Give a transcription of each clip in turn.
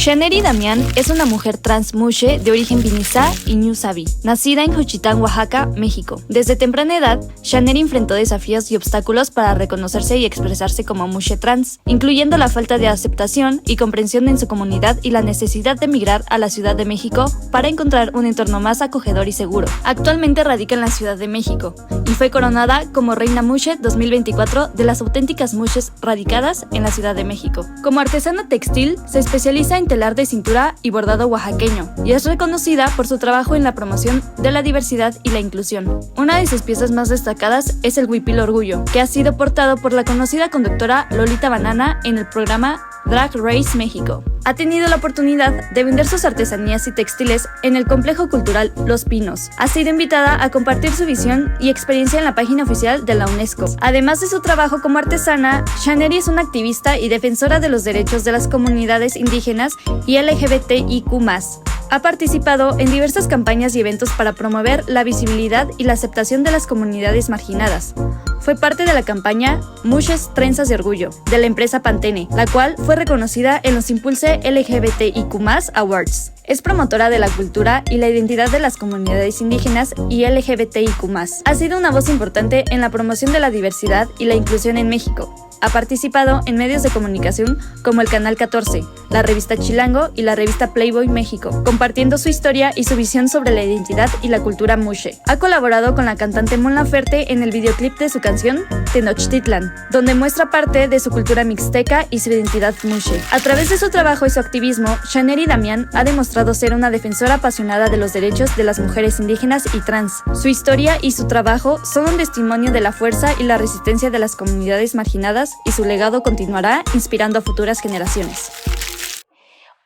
Shaneri Damián es una mujer trans mushe de origen Vinizá y Ñu Sabi, nacida en Juchitán, Oaxaca, México. Desde temprana edad, Shaneri enfrentó desafíos y obstáculos para reconocerse y expresarse como mushe trans, incluyendo la falta de aceptación y comprensión en su comunidad y la necesidad de emigrar a la Ciudad de México para encontrar un entorno más acogedor y seguro. Actualmente radica en la Ciudad de México y fue coronada como Reina Mushe 2024 de las auténticas mushes radicadas en la Ciudad de México. Como artesana textil, se especializa en telar de cintura y bordado oaxaqueño, y es reconocida por su trabajo en la promoción de la diversidad y la inclusión. Una de sus piezas más destacadas es el huipil Orgullo, que ha sido portado por la conocida conductora Lolita Banana en el programa Drag Race México. Ha tenido la oportunidad de vender sus artesanías y textiles en el complejo cultural Los Pinos. Ha sido invitada a compartir su visión y experiencia en la página oficial de la UNESCO. Además de su trabajo como artesana, Shaneri es una activista y defensora de los derechos de las comunidades indígenas y LGBTIQ+. Ha participado en diversas campañas y eventos para promover la visibilidad y la aceptación de las comunidades marginadas. Fue parte de la campaña Mushes Trenzas de Orgullo, de la empresa Pantene, la cual fue reconocida en los Impulse LGBTIQ+ Awards. Es promotora de la cultura y la identidad de las comunidades indígenas y LGBTIQ+. Ha sido una voz importante en la promoción de la diversidad y la inclusión en México. Ha participado en medios de comunicación como el Canal 14, la revista Chilango y la revista Playboy México, compartiendo su historia y su visión sobre la identidad y la cultura mushe. Ha colaborado con la cantante Mon Laferte en el videoclip de su canción Tenochtitlan, donde muestra parte de su cultura mixteca y su identidad mushe. A través de su trabajo y su activismo, Shaneri Damián ha demostrado ser una defensora apasionada de los derechos de las mujeres indígenas y trans. Su historia y su trabajo son un testimonio de la fuerza y la resistencia de las comunidades marginadas, y su legado continuará inspirando a futuras generaciones.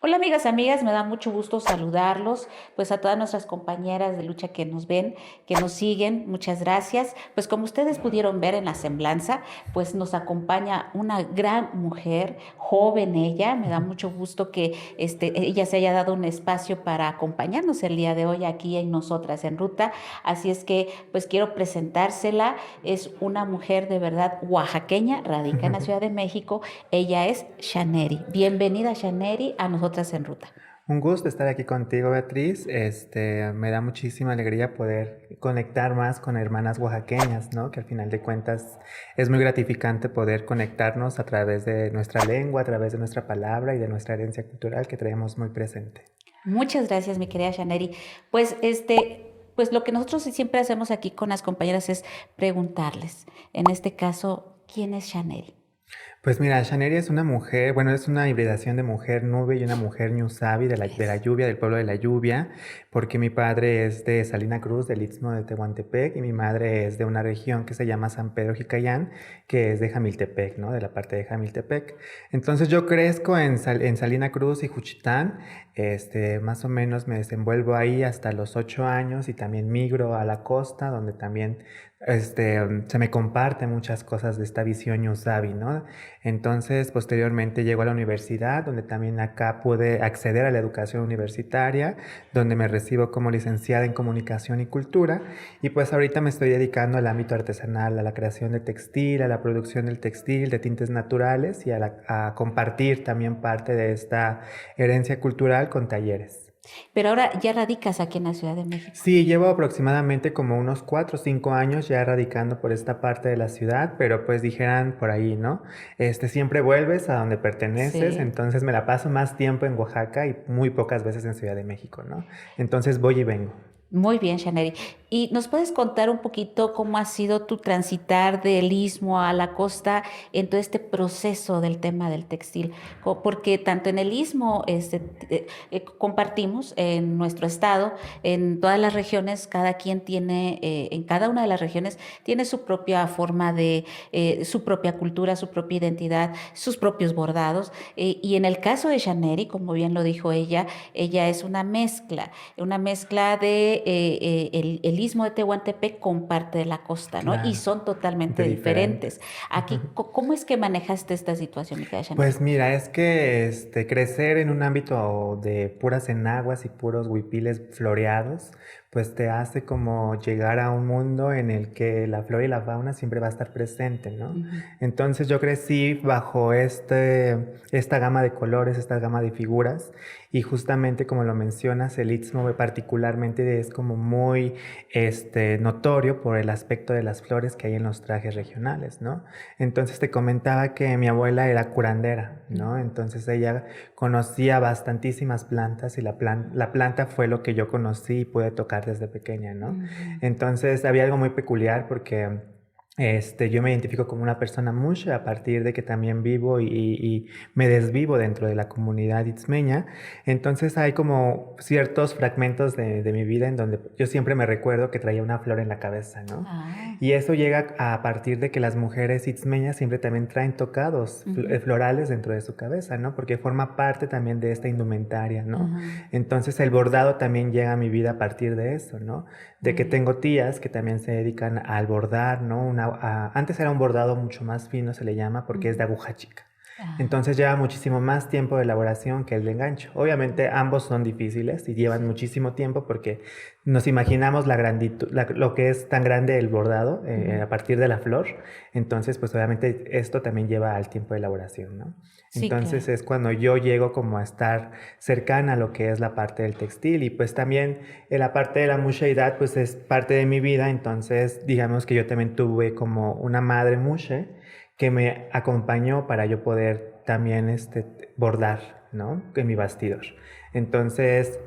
Hola amigas, me da mucho gusto saludarlos, pues a todas nuestras compañeras de lucha que nos ven, que nos siguen, muchas gracias. Pues como ustedes pudieron ver en la semblanza, pues nos acompaña una gran mujer, joven ella, me da mucho gusto que ella se haya dado un espacio para acompañarnos el día de hoy aquí en Nosotras en Ruta, así es que pues quiero presentársela. Es una mujer de verdad oaxaqueña, radica en la Ciudad de México, ella es Shaneri. Bienvenida Shaneri a Nosotras en Ruta. Un gusto estar aquí contigo, Beatriz. Me da muchísima alegría poder conectar más con hermanas oaxaqueñas, ¿no? Que al final de cuentas es muy gratificante poder conectarnos a través de nuestra lengua, a través de nuestra palabra y de nuestra herencia cultural que traemos muy presente. Muchas gracias, mi querida Shaneri. Pues pues lo que nosotros siempre hacemos aquí con las compañeras es preguntarles, en este caso, ¿quién es Shaneri? Pues mira, Shaneri es una mujer, bueno, es una hibridación de mujer nube y una mujer Ñu Sabi de la lluvia, del pueblo de la lluvia, porque mi padre es de Salina Cruz, del Istmo de Tehuantepec, y mi madre es de una región que se llama San Pedro Jicayán, que es de Jamiltepec, ¿no? De la parte de Jamiltepec. Entonces yo crezco en Salina Cruz y Juchitán, más o menos me desenvuelvo ahí hasta los 8 años y también migro a la costa, donde también se me comparten muchas cosas de esta visión Ñu Sabi, ¿no? Entonces, posteriormente llego a la universidad, donde también acá pude acceder a la educación universitaria, donde me recibo como licenciada en Comunicación y Cultura, y pues ahorita me estoy dedicando al ámbito artesanal, a la creación de textil, a la producción del textil, de tintes naturales, y a compartir también parte de esta herencia cultural con talleres. Pero ahora ya radicas aquí en la Ciudad de México. Sí, llevo aproximadamente como unos 4 o 5 años ya radicando por esta parte de la ciudad, pero pues dijeran por ahí, ¿no? Siempre vuelves a donde perteneces, Sí. entonces me la paso más tiempo en Oaxaca y muy pocas veces en Ciudad de México, ¿no? Entonces voy y vengo. Muy bien, Shaneri. ¿Y nos puedes contar un poquito cómo ha sido tu transitar del istmo a la costa en todo este proceso del tema del textil? Porque tanto en el istmo compartimos en nuestro estado, en todas las regiones, cada quien tiene, en cada una de las regiones, tiene su propia forma de, su propia cultura, su propia identidad, sus propios bordados. Y en el caso de Shaneri, como bien lo dijo ella es una mezcla de el istmo de Tehuantepec con parte de la costa, ¿no? Claro, y son totalmente diferentes. Aquí, ¿cómo es que manejaste esta situación, mi querida Shaneri? Pues mira, es que crecer en un ámbito de puras enaguas y puros huipiles floreados, pues te hace como llegar a un mundo en el que la flora y la fauna siempre va a estar presente, ¿no? Entonces yo crecí bajo esta gama de colores, esta gama de figuras, y justamente como lo mencionas, el Istmo particularmente es como muy notorio por el aspecto de las flores que hay en los trajes regionales, ¿no? Entonces te comentaba que mi abuela era curandera, ¿no? Entonces ella conocía bastantísimas plantas y la planta fue lo que yo conocí y pude tocar desde pequeña, ¿no? Entonces había algo muy peculiar porque yo me identifico como una persona mushe a partir de que también vivo y me desvivo dentro de la comunidad itzmeña. Entonces hay como ciertos fragmentos de mi vida en donde yo siempre me recuerdo que traía una flor en la cabeza, ¿no? Ah. Y eso llega a partir de que las mujeres itzmeñas siempre también traen tocados florales dentro de su cabeza, ¿no? Porque forma parte también de esta indumentaria, ¿no? Entonces el bordado también llega a mi vida a partir de eso, ¿no? De que tengo tías que también se dedican al bordar, ¿no? Antes era un bordado mucho más fino, se le llama, porque es de aguja chica. Entonces lleva muchísimo más tiempo de elaboración que el de engancho. Obviamente ambos son difíciles y llevan muchísimo tiempo porque nos imaginamos lo que es tan grande el bordado a partir de la flor. Entonces, pues obviamente esto también lleva al tiempo de elaboración, ¿no? Sí, Entonces claro. es cuando yo llego como a estar cercana a lo que es la parte del textil y pues también la parte de la musheidad pues es parte de mi vida. Entonces digamos que yo también tuve como una madre mushe que me acompañó para yo poder también bordar, ¿no? En mi bastidor. Entonces,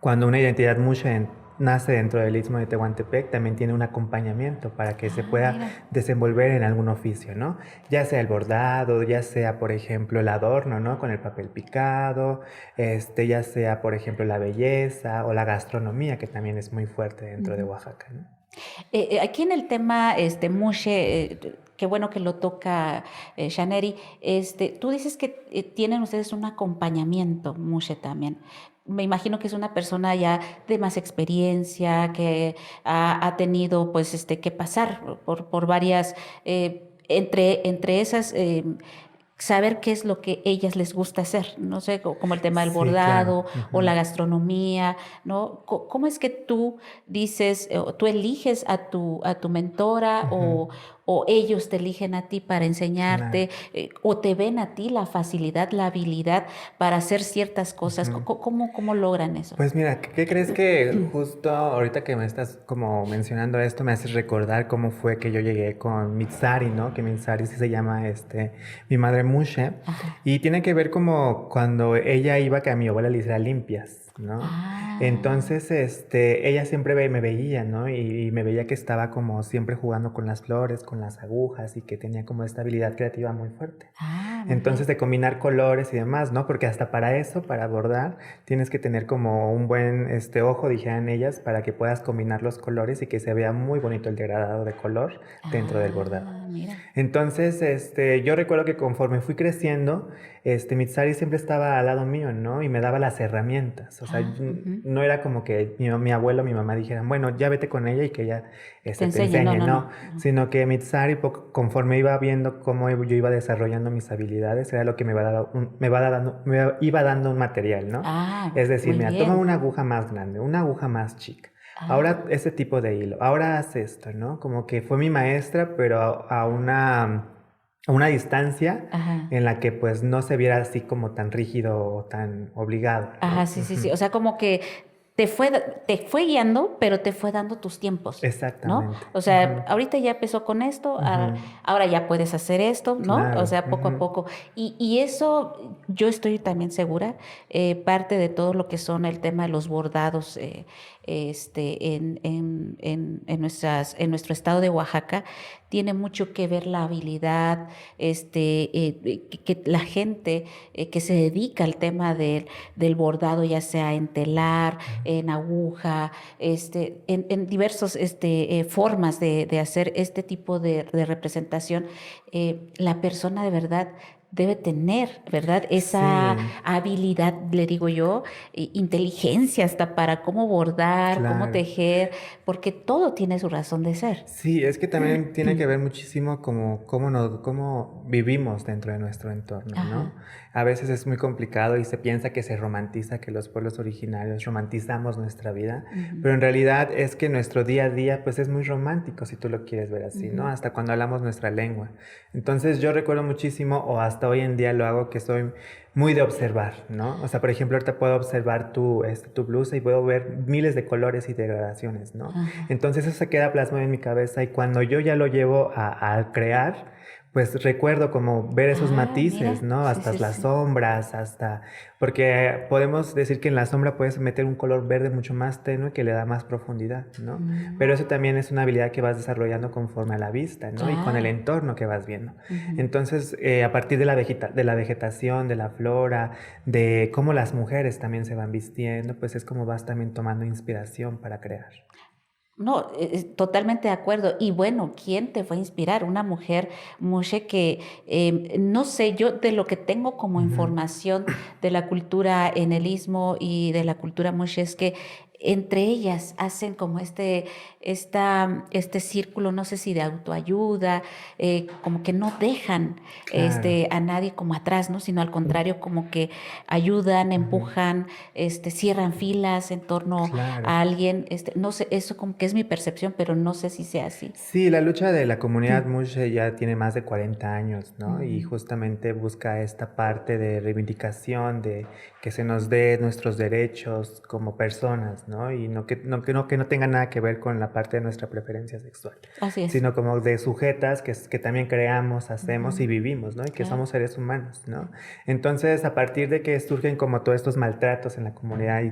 cuando una identidad mushe nace dentro del Istmo de Tehuantepec, también tiene un acompañamiento para que se pueda Mira. desenvolver en algún oficio, ¿no? Ya sea el bordado, ya sea, por ejemplo, el adorno, ¿no? Con el papel picado, ya sea, por ejemplo, la belleza o la gastronomía, que también es muy fuerte dentro de Oaxaca, ¿no? Aquí en el tema mushe, qué bueno que lo toca Shaneri, tú dices que tienen ustedes un acompañamiento mushe también. Me imagino que es una persona ya de más experiencia, que ha tenido pues que pasar por varias, entre esas saber qué es lo que ellas les gusta hacer, no sé, como el tema del Sí, claro. bordado o la gastronomía, ¿no? ¿Cómo es que tú dices, o tú eliges a tu mentora o ellos te eligen a ti para Claro. enseñarte o te ven a ti la facilidad, la habilidad para hacer ciertas cosas? ¿Cómo logran eso? Pues mira, ¿qué crees que justo ahorita que me estás como mencionando esto me haces recordar cómo fue que yo llegué con Mitsari, ¿no? Que Mitsari sí se llama mi madre Mushe Ajá. y tiene que ver como cuando ella iba que a mi abuela le hiciera limpias, ¿no? Ah, Entonces, ella siempre me veía, ¿no? Y me veía que estaba como siempre jugando con las flores, con las agujas y que tenía como esta habilidad creativa muy fuerte. muy Entonces, bien. de combinar colores y demás, ¿no? Porque hasta para eso, para bordar, tienes que tener como un buen ojo, dijeran ellas, para que puedas combinar los colores y que se vea muy bonito el degradado de color dentro del bordado. Mira. Entonces, yo recuerdo que conforme fui creciendo, Mitsari siempre estaba al lado mío, ¿no? Y me daba las herramientas. O sea, Ujú. no era como que mi abuelo o mi mamá dijeran, bueno, ya vete con ella y que ella Te te enseña, no, enseñe, no, no. no. No. Sino que Mitsari, conforme iba viendo cómo yo iba desarrollando mis habilidades, era lo que me iba dando un material, ¿no? Es decir, Muy mira, toma bien. una aguja más grande, una aguja más chica. Ah, Ahora ese tipo de hilo, ahora haz esto, ¿no? Como que fue mi maestra, pero a una distancia ajá. en la que pues no se viera así como tan rígido o tan obligado, Ajá, ¿no? sí, sí, sí. O sea, como que te fue guiando, pero te fue dando tus tiempos, ¿no? Exactamente. O sea, ahorita ya empezó con esto, ahora ya puedes hacer esto, ¿no? O Claro. sea, poco a poco. Y eso yo estoy también segura, parte de todo lo que son el tema de los bordados en nuestro estado de Oaxaca, tiene mucho que ver la habilidad, que la gente que se dedica al tema del bordado, ya sea en telar, en aguja, en diversas formas de hacer este tipo de representación, la persona de verdad debe tener, ¿verdad? Esa habilidad, le digo yo, inteligencia hasta para cómo bordar, cómo claro. tejer, porque todo tiene su razón de ser. Sí, es que también tiene que ver muchísimo cómo vivimos dentro de nuestro entorno, Ajá. ¿no? A veces es muy complicado y se piensa que se romantiza, que los pueblos originarios romantizamos nuestra vida, Ujú, pero en realidad es que nuestro día a día pues es muy romántico si tú lo quieres ver así, ¿no? ujú. Hasta cuando hablamos nuestra lengua. Entonces yo recuerdo muchísimo, o hasta hoy en día lo hago, que soy muy de observar, ¿no? O sea, por ejemplo, ahorita puedo observar tu blusa y puedo ver miles de colores y de gradaciones, ¿no? Ajá. Entonces eso se queda plasmado en mi cabeza y cuando yo ya lo llevo a crear, pues recuerdo como ver esos Ah, matices, mira, ¿no? sí, Hasta sí, las sí. sombras, porque podemos decir que en la sombra puedes meter un color verde mucho más tenue que le da más profundidad, ¿no? Mm, Pero eso también es una habilidad que vas desarrollando conforme a la vista, ¿no? Y con el claro. entorno que vas viendo. Ujú. Entonces, a partir de la vegetación, de la flora, de cómo las mujeres también se van vistiendo, pues es como vas también tomando inspiración para crear. No, totalmente de acuerdo. Y bueno, ¿quién te fue a inspirar? Una mujer, Mushe, que no sé, yo de lo que tengo como Ujú. información de la cultura en el Istmo y de la cultura Mushe es que entre ellas hacen como este círculo, no sé si de autoayuda, como que no dejan Claro. a nadie como atrás, ¿no? Sino al contrario, como que ayudan, Ujú. empujan, cierran filas en torno Claro. a alguien, no sé, eso como que es mi percepción, pero no sé si sea así. Sí, la lucha de la comunidad Mushe ya tiene más de 40 años, ¿no? Y Ujú. justamente busca esta parte de reivindicación, de que se nos dé nuestros derechos como personas, ¿no? Y que no tenga nada que ver con la parte de nuestra preferencia sexual, Así es. sino como de sujetas que también creamos, hacemos y Ujú. vivimos, ¿no? Y que Claro. somos seres humanos, ¿no? Entonces, a partir de que surgen como todos estos maltratos en la comunidad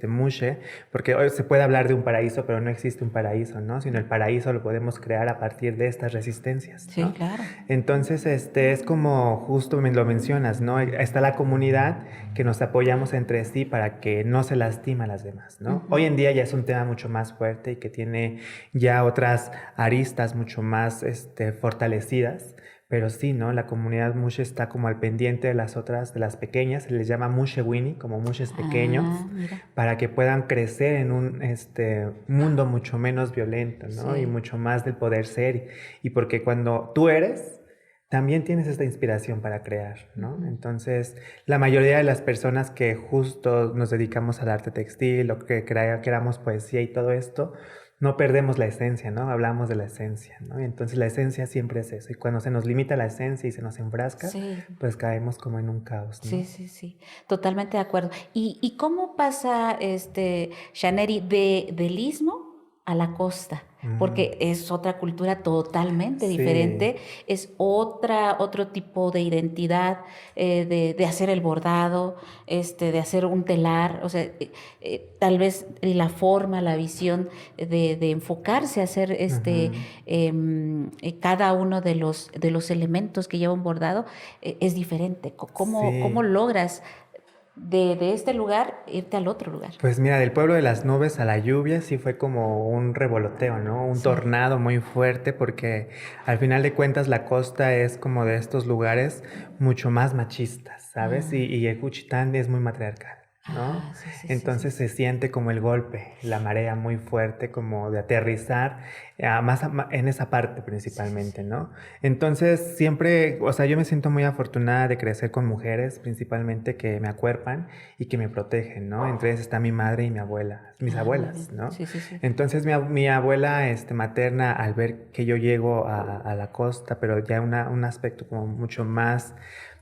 Mushe, porque hoy se puede hablar de un paraíso, pero no existe un paraíso, ¿no? Sino el paraíso lo podemos crear a partir de estas resistencias, Sí, ¿no? claro. Entonces, es como justo me lo mencionas, ¿no? Está la comunidad que nos apoyamos entre sí para que no se lastima a las demás, ¿no? Ujú. Hoy en día ya es un tema mucho más fuerte y que tiene ya otras aristas mucho más fortalecidas, pero sí, ¿no? La comunidad Mushe está como al pendiente de las otras, de las pequeñas, se les llama Mushewini, como mushes pequeños, Ah, mira. para que puedan crecer en un mundo mucho menos violento, ¿no? Y Sí. mucho más del poder ser. Y porque cuando tú eres, también tienes esta inspiración para crear, ¿no? Ujú. Entonces, la mayoría de las personas que justo nos dedicamos al arte textil o que creamos poesía y todo esto, no perdemos la esencia, ¿no? Hablamos de la esencia, ¿no? Y entonces la esencia siempre es eso. Y cuando se nos limita la esencia y se nos enfrasca, Sí. pues caemos como en un caos, Sí, ¿no? sí, sí, totalmente de acuerdo. ¿Y cómo pasa, Shaneri, del istmo a la costa? Mm, Porque es otra cultura totalmente sí. diferente, es otro tipo de identidad, de hacer el bordado, de hacer un telar, o sea, tal vez la forma, la visión de enfocarse a hacer Ujú. cada uno de los elementos que lleva un bordado es diferente. ¿Cómo Sí. logras de este lugar irte al otro lugar? Pues mira, del pueblo de las nubes a la lluvia sí fue como un revoloteo, ¿no? Un Sí. tornado muy fuerte porque al final de cuentas la costa es como de estos lugares mucho más machistas, ¿sabes? Ah, Y el Juchitán es muy matriarcal, ¿no? sí, sí, sí, sí, Entonces sí. se siente como el golpe, la marea muy fuerte, como de aterrizar, en esa parte Sí, sí, principalmente, sí. ¿no? Entonces siempre, o sea, yo me siento muy afortunada de crecer con mujeres principalmente que me acuerpan y que me protegen, ¿no? Entre ellas está mi madre y mi abuela, mis Ah, muy abuelas, bien. ¿no? Sí, sí, sí. Entonces mi abuela materna, al ver que yo llego a la costa, pero ya un aspecto como mucho más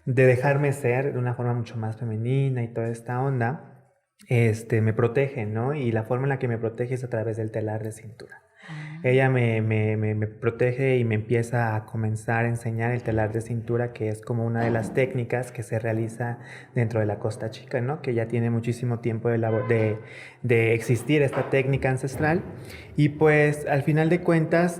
de dejarme ser de una forma mucho más femenina y toda esta onda, me protege, ¿no? Y la forma en la que me protege es a través del telar de cintura. Ah, Ella me protege y me empieza a comenzar a enseñar el telar de cintura, que es como una de las técnicas que se realiza dentro de la Costa Chica, ¿no? Que ya tiene muchísimo tiempo de existir esta técnica ancestral. Y pues al final de cuentas,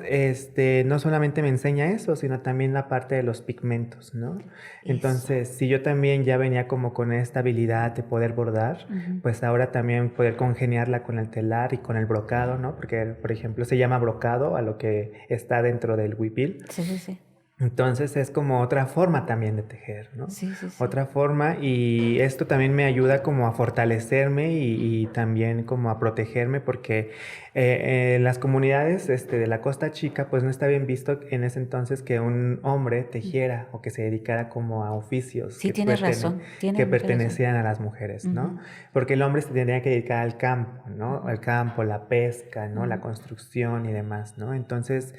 no solamente me enseña eso, sino también la parte de los pigmentos, ¿no? eso. Entonces, si yo también ya venía como con esta habilidad de poder bordar, Ujú. pues ahora también poder congeniarla con el telar y con el brocado, ¿no? Porque, por ejemplo, se llama brocado a lo que está dentro del huipil. Sí, sí, sí. Entonces es como otra forma también de tejer, ¿no? Sí, sí, sí. Otra forma, y esto también me ayuda como a fortalecerme y también como a protegerme porque en las comunidades de la Costa Chica pues no está bien visto en ese entonces que un hombre tejiera o que se dedicara como a oficios Sí, tienes razón, que tienes mucha razón. pertenecían a las mujeres, ¿no? Ujú, Porque el hombre se tenía que dedicar al campo, ¿no? ujú, Al campo, la pesca, ¿no? La ujú. construcción y demás, ¿no? Entonces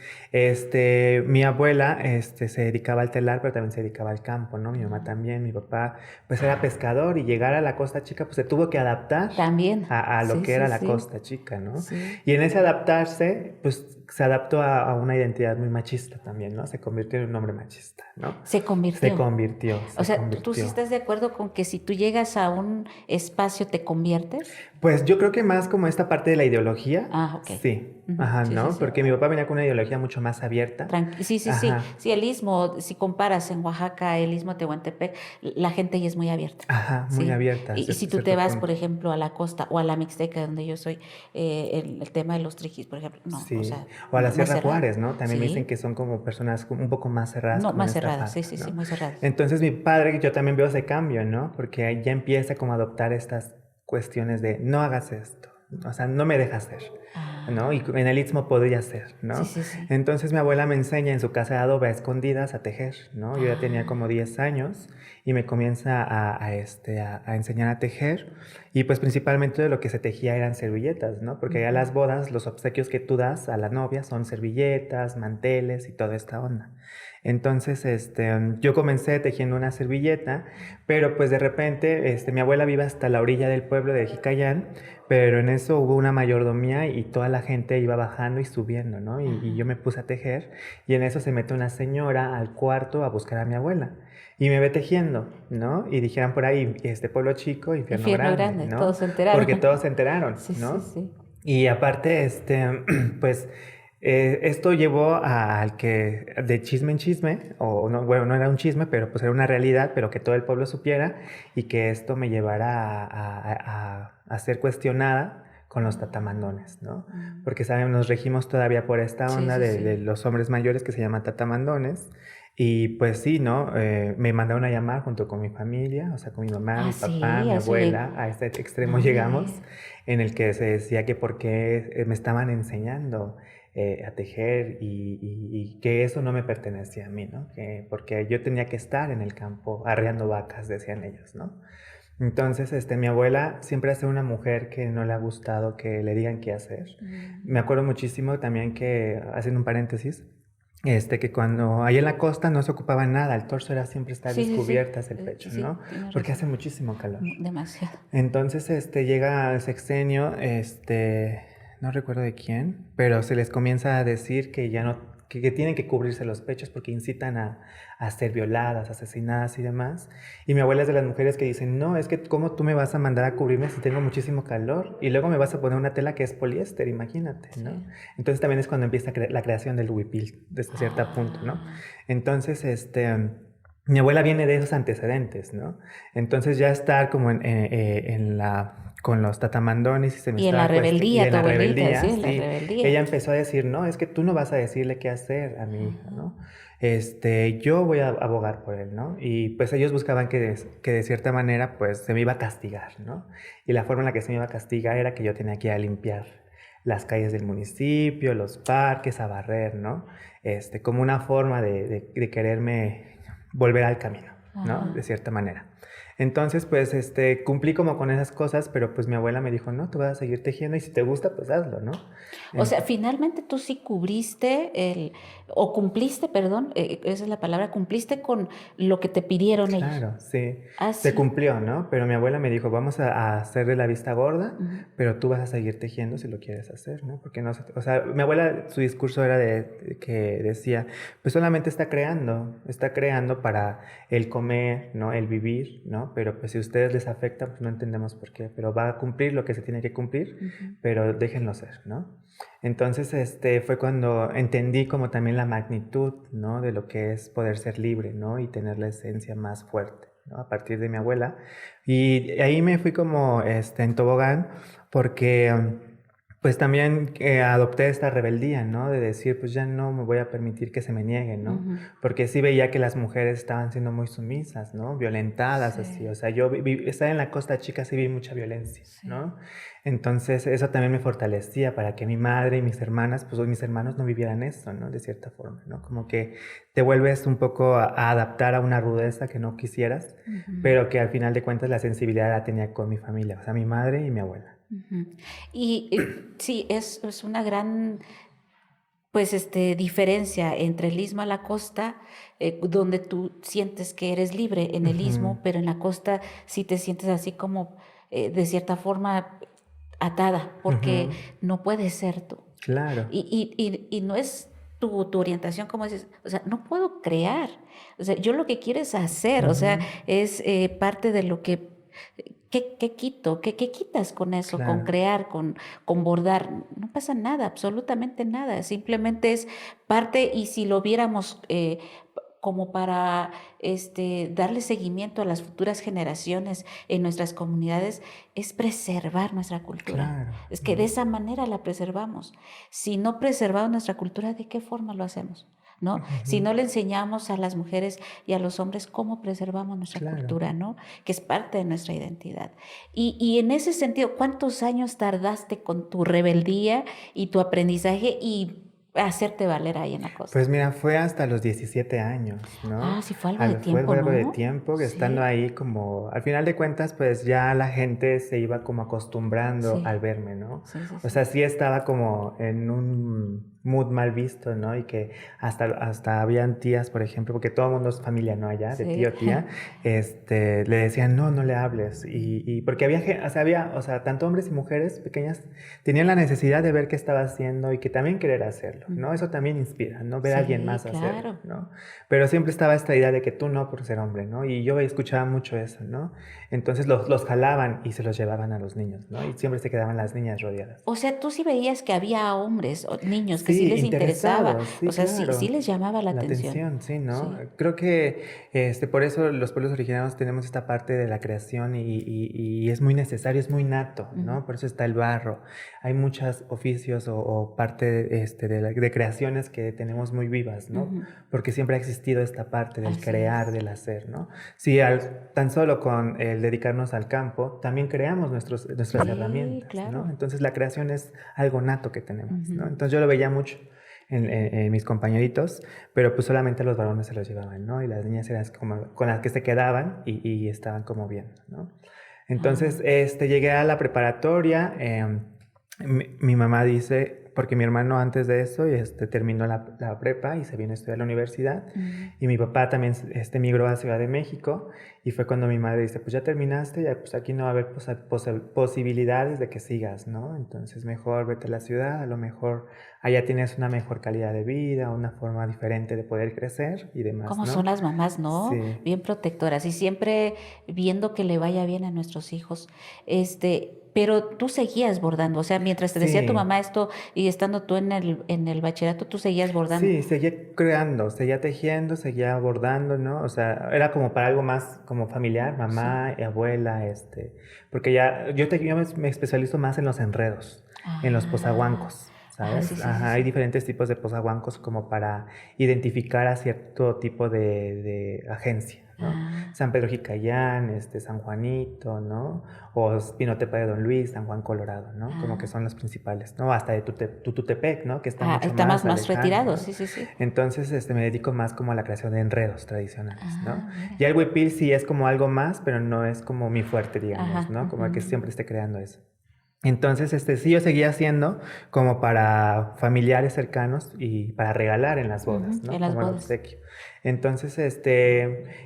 mi abuela, se dedicaba al telar, pero también se dedicaba al campo, ¿no? Mi mamá también, mi papá, pues era pescador y llegar a la Costa Chica, pues se tuvo que adaptar También. a lo Sí, que sí, era la sí. Costa Chica, ¿no? Sí. Y en ese adaptarse, pues se adaptó a una identidad muy machista también, ¿no? Se convirtió en un hombre machista, ¿no? Se convirtió. O Se sea, ¿tú sí convirtió. estás de acuerdo con que si tú llegas a un espacio te conviertes? Pues yo creo que más como esta parte de la ideología, Ah, ok. sí, Ujú, ajá, sí, sí, ¿no? sí. Porque mi papá venía con una ideología mucho más abierta, Sí, sí, sí. ajá, Sí, el istmo, si comparas en Oaxaca, el istmo Tehuantepec, la gente ahí es muy abierta. ajá, muy Sí. abierta a Y si cierto, tú te cierto vas, por punto. ejemplo, a la costa o a la Mixteca, donde yo soy, el tema de los triquis, por ejemplo, no, o Sí, sea, o a la más Sierra cerrado. Juárez, ¿no? También me dicen Sí. que son como personas un poco más cerradas No, como en más esta cerradas, sí, parte, sí, sí, ¿no? muy cerradas. Entonces mi padre, yo también veo ese cambio, ¿no? Porque ahí ya empieza como a adoptar estas cuestiones de no hagas esto, o sea, no me dejas hacer, ¿no? Y Ah, en el Istmo podría hacer, sí, ¿no? sí, sí. Entonces mi abuela me enseña en su casa de adobe a escondidas a tejer, ¿no? Yo ya tenía como Ah, 10 años y me comienza a enseñar a tejer y pues principalmente de lo que se tejía eran servilletas, ¿no? Porque allá ujú. las bodas, los obsequios que tú das a la novia son servilletas, manteles y toda esta onda. Entonces, yo comencé tejiendo una servilleta, pero pues de repente, mi abuela vive hasta la orilla del pueblo de Jicayán, pero en eso hubo una mayordomía y toda la gente iba bajando y subiendo, ¿no? Y yo Ajá. me puse a tejer y en eso se mete una señora al cuarto a buscar a mi abuela y me ve tejiendo, ¿no? Y dijeran por ahí, pueblo chico, infierno Infierno grande, grande, ¿no? todos se Porque enteraron. todos se enteraron, Sí, sí, ¿no? sí. Y aparte, pues esto llevó al que de chisme en chisme, o no, bueno, no era un chisme, pero pues era una realidad, pero que todo el pueblo supiera y que esto me llevara a ser cuestionada con los tatamandones, ¿no? Mm. Porque saben, nos regimos todavía por esta Sí, onda sí, de sí. los hombres mayores que se llaman tatamandones. Y pues sí, ¿no? Me mandaron a llamar junto con mi familia, o sea, con mi mamá, Ah, mi papá, sí, mi a eso abuela, llegó. a este extremo No me llegamos, digas. en el que se decía que por qué me estaban enseñando a tejer y que eso no me pertenecía a mí, ¿no? Que, porque yo tenía que estar en el campo arreando vacas, decían ellos, ¿no? Entonces, mi abuela siempre ha sido una mujer que no le ha gustado que le digan qué hacer. Me Mm. acuerdo muchísimo también que, haciendo un paréntesis, que cuando ahí en la costa no se ocupaba nada, el torso era siempre estar Sí, sí, sí. descubiertas el pecho, ¿no? Sí, tienes Porque hace razón. muchísimo calor. Demasiado. Entonces, llega el sexenio, no recuerdo de quién, pero se les comienza a decir que ya no, que tienen que cubrirse los pechos porque incitan a ser violadas, asesinadas y demás. Y mi abuela es de las mujeres que dicen, no, es que cómo tú me vas a mandar a cubrirme si tengo muchísimo calor y luego me vas a poner una tela que es poliéster, imagínate, ¿no? Sí. Entonces también es cuando empieza la creación del huipil, desde cierto punto, ¿no? Ah. Entonces, mi abuela viene de esos antecedentes, ¿no? Entonces ya estar como con los tatamandones y se me Y en la estaba y rebeldía, en tu la abuelita, sí, rebeldía, en la sí, rebeldía. ella empezó a decir, no, es que tú no vas a decirle qué hacer a mi hijo, Ajá. ¿no? Yo voy a abogar por él, ¿no? Y pues ellos buscaban que de cierta manera pues se me iba a castigar, ¿no? Y la forma en la que se me iba a castigar era que yo tenía que ir a limpiar las calles del municipio, los parques, a barrer, ¿no? Como una forma de quererme volver al camino, ¿no? De Ajá. cierta manera. Entonces, pues, cumplí como con esas cosas, pero pues mi abuela me dijo, no, tú vas a seguir tejiendo y si te gusta, pues hazlo, ¿no? O sea, En- finalmente tú sí cubriste o cumpliste, perdón, esa es la palabra, cumpliste con lo que te pidieron ellos. Claro, sí, Ah, se sí. cumplió, ¿no? Pero mi abuela me dijo, vamos a hacerle la vista gorda, Ujú. pero tú vas a seguir tejiendo si lo quieres hacer, ¿no? Porque no, o sea, mi abuela, su discurso era que decía, pues solamente está creando para el comer, ¿no? El vivir, ¿no? Pero pues si a ustedes les afecta, pues no entendemos por qué, pero va a cumplir lo que se tiene que cumplir, Ujú. pero déjenlo ser, ¿no? Entonces, fue cuando entendí como también la magnitud, ¿no? De lo que es poder ser libre, ¿no? Y tener la esencia más fuerte, ¿no? A partir de mi abuela. Y ahí me fui como, en tobogán, porque pues también adopté esta rebeldía, ¿no? De decir, pues ya no me voy a permitir que se me niegue, ¿no? Ujú. Porque sí veía que las mujeres estaban siendo muy sumisas, ¿no? Violentadas, así. O Sí, sea, yo estar en la Costa Chica sí vi mucha violencia, sí. ¿no? Entonces eso también me fortalecía para que mi madre y mis hermanas, pues mis hermanos no vivieran eso, ¿no? De cierta forma, ¿no? Como que te vuelves un poco a adaptar a una rudeza que no quisieras, Ujú. pero que al final de cuentas la sensibilidad la tenía con mi familia, o sea, mi madre y mi abuela. Ujú. Y sí, es una gran, pues, diferencia entre el istmo a la costa, donde tú sientes que eres libre en el Ujú. istmo, pero en la costa sí te sientes así como, de cierta forma, atada, porque Ujú. no puedes ser tú. Claro. Y no es tu orientación, como dices, o sea, no puedo crear. O sea, yo lo que quiero es hacer, o sea, Ujú. es parte de lo que... ¿Qué quito? ¿Qué quitas con eso? Con Claro, crear, con bordar. No pasa nada, absolutamente nada. Simplemente es parte y si lo viéramos como para darle seguimiento a las futuras generaciones en nuestras comunidades, es preservar nuestra cultura. claro. Es que de Ujú. esa manera la preservamos. Si no preservamos nuestra cultura, ¿de qué forma lo hacemos? ¿No? Si Ujú. no le enseñamos a las mujeres y a los hombres cómo preservamos nuestra Claro. cultura, ¿no? Que es parte de nuestra identidad. Y en ese sentido, ¿cuántos años tardaste con tu rebeldía y tu aprendizaje y hacerte valer ahí en la Pues costa? mira, fue hasta los 17 años, ¿no? Ah, sí fue algo de Fue tiempo, algo de ¿no? tiempo que estando Sí, ahí como, al final de cuentas, pues ya la gente se iba como acostumbrando al sí, verme, ¿no? sí, sí, O sea, sí. sí estaba como en un mood mal visto, ¿no? Y que hasta habían tías, por ejemplo, porque todo el mundo es familia, ¿no? Allá, de Sí. tío, tía, le decían, no, no le hables. Y porque o sea, tanto hombres y mujeres pequeñas tenían la necesidad de ver qué estaba haciendo y que también querer hacerlo, ¿no? Eso también inspira, ¿no? Ver a alguien Sí, más hacerlo, claro. ¿no? Pero siempre estaba esta idea de que tú no por ser hombre, ¿no? Y yo escuchaba mucho eso, ¿no? Entonces los jalaban y se los llevaban a los niños, ¿no? Y siempre se quedaban las niñas rodeadas. O sea, tú sí veías que había hombres o niños que sí Sí, les interesaba, interesados, o sí, sea, sí claro. les llamaba la La atención. atención, sí, ¿no? Sí. Creo que por eso los pueblos originarios tenemos esta parte de la creación y es muy necesario, es muy nato, Ujú, ¿no? Por eso está el barro. Hay muchos oficios o parte de creaciones que tenemos muy vivas, ¿no? ujú. Porque siempre ha existido esta parte del Así crear, es. del hacer, ¿no? Sí, tan solo con el dedicarnos al campo, también creamos nuestras Sí, herramientas, ¿no? claro. Entonces la creación es algo nato que tenemos, ¿no? Ujú. Entonces yo lo veía mucho en mis compañeritos, pero pues solamente los varones se los llevaban, ¿no? Y las niñas eran como con las que se quedaban y estaban como viendo, ¿no? Entonces, Ah, llegué a la preparatoria, mi mamá dice, porque mi hermano antes de eso terminó la prepa y se vino a estudiar a la universidad, ujú. y mi papá también migró a Ciudad de México, y fue cuando mi madre dice, pues ya terminaste, ya pues aquí no va a haber posibilidades de que sigas, ¿no? Entonces mejor vete a la ciudad, a lo mejor allá tienes una mejor calidad de vida, una forma diferente de poder crecer y demás, ¿Cómo son ¿no? las mamás, no? Sí, Bien protectoras y siempre viendo que le vaya bien a nuestros hijos. Pero tú seguías bordando, o sea, mientras te decía tu sí. mamá esto y estando tú en el bachillerato, tú seguías bordando. Sí, seguía creando, seguía tejiendo, seguía bordando, ¿no? O sea, era como para algo más como familiar, Sí. mamá, abuela, porque ya yo me especializo más en los enredos, en los Ah, posaguancos, ajá, sí, ¿sabes? sí, sí, Ajá, hay sí. diferentes tipos de posaguancos como para identificar a cierto tipo de agencia, ¿no? Ah, San Pedro Jicayán, San Juanito, ¿no? O Pinotepa de Don Luis, San Juan Colorado, ¿no? Como que ah. son los principales, ¿no? Hasta de Tututepec, ¿no? Que está Ah, mucho está más más alejano, retirado, ¿no? sí, sí, sí. Entonces, me dedico más como a la creación de enredos tradicionales, ¿no? Ah, Y mira. el huipil sí es como algo más, pero no es como mi fuerte, digamos, Ajá. ¿no? Como que Ujú. siempre esté creando eso. Entonces, sí yo seguía haciendo como para familiares cercanos y para regalar en las Ujú, bodas, ¿no? en las Como el bodas. obsequio. Entonces,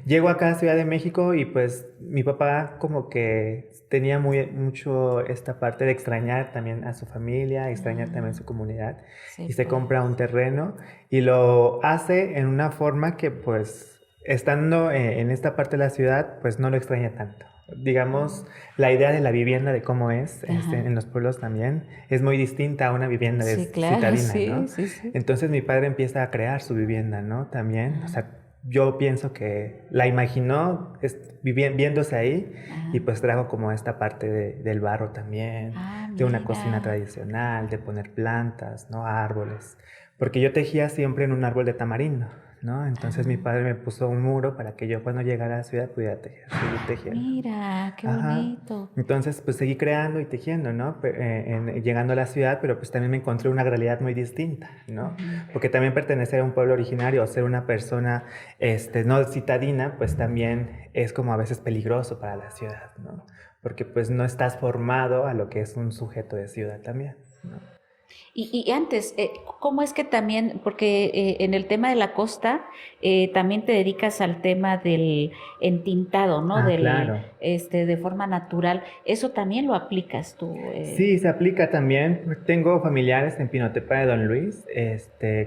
llego acá a Ciudad de México y pues mi papá como que tenía mucho esta parte de extrañar también a su familia, extrañar también Ah, su comunidad sí, y se pues. compra un terreno y lo hace en una forma que pues estando en esta parte de la ciudad pues no lo extraña tanto. Digamos, la idea de la vivienda, de cómo es Ajá. en los pueblos también, es muy distinta a una vivienda Sí, claro, citadina, sí, ¿no? sí, sí. Entonces mi padre empieza a crear su vivienda, ¿no? También, o Ah, sea, yo pienso que la imaginó viéndose ahí y ah. pues trajo como esta parte del barro también, Ah, de una cocina Mira. tradicional, de poner plantas, ¿no? Árboles. Porque yo tejía siempre en un árbol de tamarindo, ¿no? Entonces mi Ah, padre me puso un muro para que yo cuando llegara a la ciudad pudiera tejer, seguir tejiendo. mira, qué Ajá. bonito. Entonces, pues seguí creando y tejiendo, ¿no? Llegando a la ciudad, pero pues también me encontré una realidad muy distinta, ¿no? Ujú. Porque también pertenecer a un pueblo originario o ser una persona, no citadina, pues también es como a veces peligroso para la ciudad, ¿no? Porque pues no estás formado a lo que es un sujeto de ciudad también, ¿no? Y antes, ¿cómo es que también, porque en el tema de la costa, también te dedicas al tema del entintado, ¿no? Ah, claro. De forma natural, eso también lo aplicas tú. Sí, se aplica también. Tengo familiares en Pinotepa de Don Luis,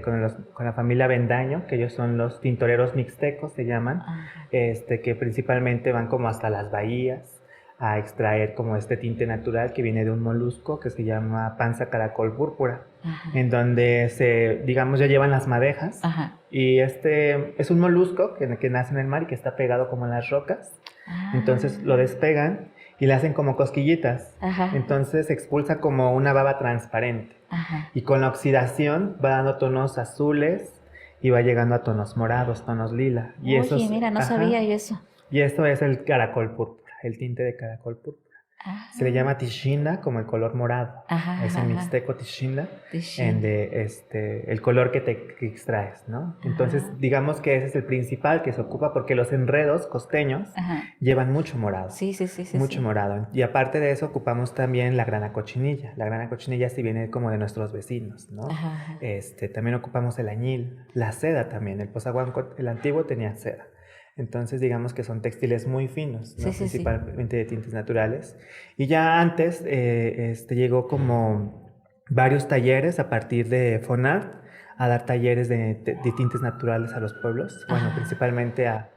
con la familia Bendaño, que ellos son los tintoreros mixtecos, se llaman, Ajá, que principalmente van como hasta las bahías a extraer como este tinte natural que viene de un molusco que se llama panza caracol púrpura, ajá, en donde digamos, ya llevan las madejas ajá. y este es un molusco que nace en el mar y que está pegado como en las rocas. Entonces lo Ah, despegan y le hacen como cosquillitas. ajá, Entonces se expulsa como una baba transparente. ajá. Y con la oxidación va dando tonos azules y va llegando a tonos morados, tonos lila. Y Oye, mira, no sabía ajá, yo eso. y esto es el caracol púrpura, el tinte de caracol púrpura. Se le Ah, llama tishinda como el color morado. ajá, Es ajá, en ajá. mixteco tishinda, Tishin. el color que extraes, ¿no? Entonces, Ajá, digamos que ese es el principal que se ocupa porque los enredos costeños ajá. llevan mucho morado. Sí, sí, sí, sí, Mucho sí. morado. Y aparte de eso, ocupamos también la grana cochinilla. La grana cochinilla sí viene como de nuestros vecinos, ¿no? Ajá, ajá. También ocupamos el añil, la seda también. El Pozahuanco, el antiguo, tenía seda. Entonces, digamos que son textiles muy finos, Sí, ¿no? sí, sí. Principalmente de tintes naturales. Y ya antes llegó como varios talleres a partir de Fonart a dar talleres de tintes naturales a los pueblos. Bueno, Ajá, principalmente a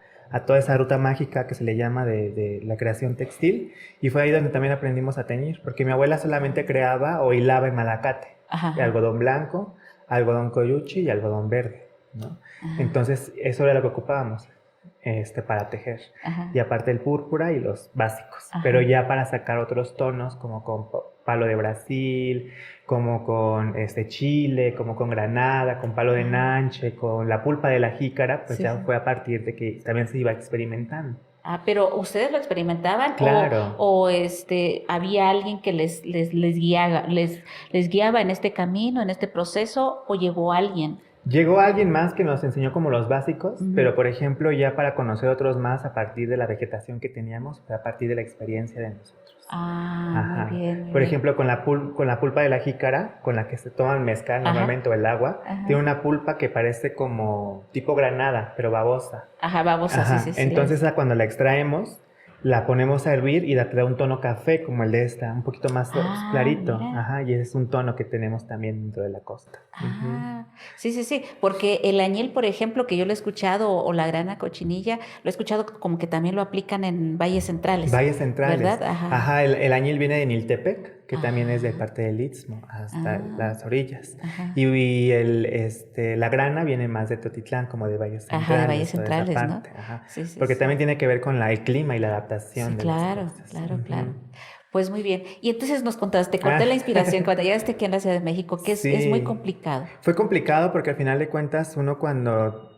toda esa ruta mágica que se le llama de la creación textil. Y fue ahí donde también aprendimos a teñir, porque mi abuela solamente creaba o hilaba en malacate, ajá, de ajá. algodón blanco, algodón coyuchi y algodón verde, ¿no? Ajá, Entonces, eso era lo que ocupábamos para tejer. ajá, Y aparte el púrpura y los básicos. Pero ajá. ya para sacar otros tonos, como con palo de Brasil, como con chile, como con granada, con palo de Ajá. nanche, con la pulpa de la jícara, pues Sí, ya sí. fue a partir de que también se iba experimentando. Ah, pero ¿ustedes lo experimentaban Claro. o había alguien que les guiaba en este camino, en este proceso, o llegó alguien? Llegó alguien más que nos enseñó como los básicos, Ujú. pero por ejemplo ya para conocer otros más a partir de la vegetación que teníamos, a partir de la experiencia de nosotros. Ah, muy Ajá. bien, muy Por bien. ejemplo, con la pulpa de la jícara, con la que se toma el mezcal Ajá, normalmente o el agua, ajá. tiene una pulpa que parece como tipo granada, pero babosa. Ajá, vamos, así Ajá. sí, sí, Entonces, cuando la extraemos, la ponemos a hervir y te da un tono café como el de esta, un poquito más Ah, clarito. mira. Ajá. Y ese es un tono que tenemos también dentro de la costa. Ujú. Ah, sí, sí, sí, porque el añil, por ejemplo, que yo lo he escuchado, o la grana cochinilla, lo he escuchado como que también lo aplican en valles centrales, Valles centrales. ¿verdad? Ajá. Ajá, el añil viene de Niltepec, que también es de Ah, parte del Istmo, hasta ah, las orillas. ajá. La grana viene más de Totitlán, como de Valles Ajá, de valles centrales, toda esa centrales, ¿no? parte. Ajá. Sí, sí, Porque sí. también tiene que ver con el clima y la Sí, adaptación de las claro, cosas. claro, claro. Ujú. Pues muy bien. Y entonces nos contaste, te Ah, corté la inspiración cuando llegaste aquí en la Ciudad de México, que es muy sí. complicado. Fue complicado porque al final de cuentas uno cuando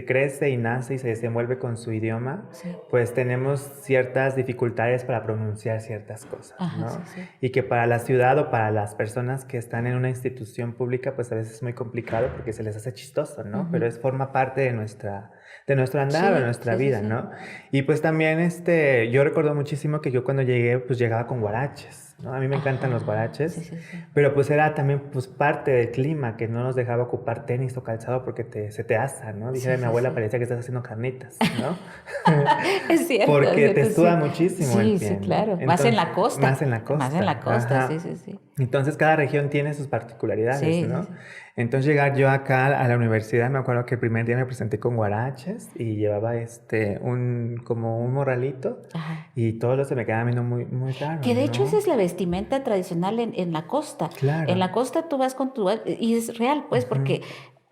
crece y nace y se desenvuelve con su idioma, Sí. pues tenemos ciertas dificultades para pronunciar ciertas cosas, Ajá, sí, ¿no? sí. Y que para la ciudad o para las personas que están en una institución pública, pues a veces es muy complicado porque se les hace chistoso, ¿no? Pero Ujú. forma parte de nuestro andar o de Sí, nuestra sí, sí, vida, sí. ¿no? Y pues también yo recuerdo muchísimo que yo cuando llegué, pues llegaba con guaraches, ¿no? A mí me encantan los Ajá, sí, guaraches. sí, sí. Pero pues era también pues parte del clima que no nos dejaba ocupar tenis o calzado porque se te asa, ¿no? Sí, Dijera mi sí, abuela, sí. parecía que estás haciendo carnitas, ¿no? Es Porque te cierto, suda sí. muchísimo el Sí, sí, pie, ¿no? claro. Más en Entonces, la costa. más en la Más en la costa, costa, sí, ajá. sí, sí. Entonces cada región tiene sus particularidades, Sí, sí, ¿no? sí. Entonces llegar yo acá a la universidad, me acuerdo que el primer día me presenté con guaraches y llevaba como un morralito Ajá. y todos se me quedaban viendo muy, muy raro, Que de hecho esa ¿no? es la vestimenta tradicional en la costa. En Claro. la costa tú vas con tu... Y es real, pues, Ujú. porque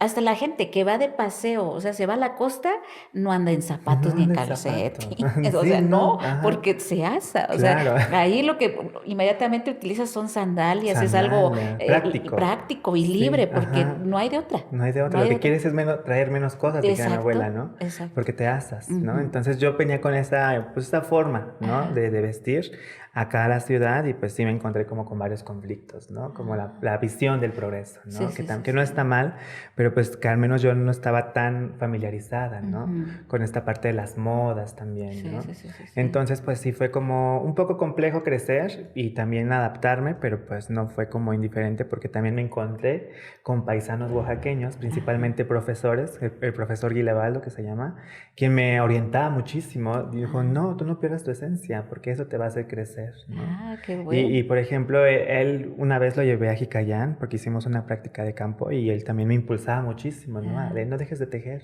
hasta la gente que va de paseo, o sea, se va a la costa, no anda en zapatos No ni en anda en zapatos. calcetines, o Sí, sea, no, no, ajá, porque se asa, o sea, claro. ahí lo que inmediatamente utilizas son sandalias, es algo Sandalia, práctico. práctico y libre, Sí, porque ajá. no hay de otra, No hay de no otra. Lo hay de que otra. quieres es traer menos cosas, dijera mi abuela, Exacto, ¿no? exacto. Porque te asas, ¿no? Ujú. Entonces yo venía con pues esta forma, ¿no? Ajá. De vestir acá a la ciudad y pues sí me encontré como con varios conflictos, ¿no? Como Ah, la visión del progreso, sí, ¿no? sí, sí, Que no sí. está mal, pero pues que al menos yo no estaba tan familiarizada, ¿no? Ujú. Con esta parte de las modas también, Sí, ¿no? sí, sí, sí, sí. Entonces pues sí fue como un poco complejo crecer y también adaptarme, pero pues no fue como indiferente porque también me encontré con paisanos oaxaqueños, Ajá. principalmente profesores, el profesor Guilevaldo que se llama, quien me orientaba muchísimo, dijo, no, tú no pierdas tu esencia, porque eso te va a hacer crecer, ¿no? Qué bueno. Por ejemplo, él una vez lo llevé a Jicayán, porque hicimos una práctica de campo, y él también me impulsaba muchísimo, ¿no? De Ah, no dejes de tejer,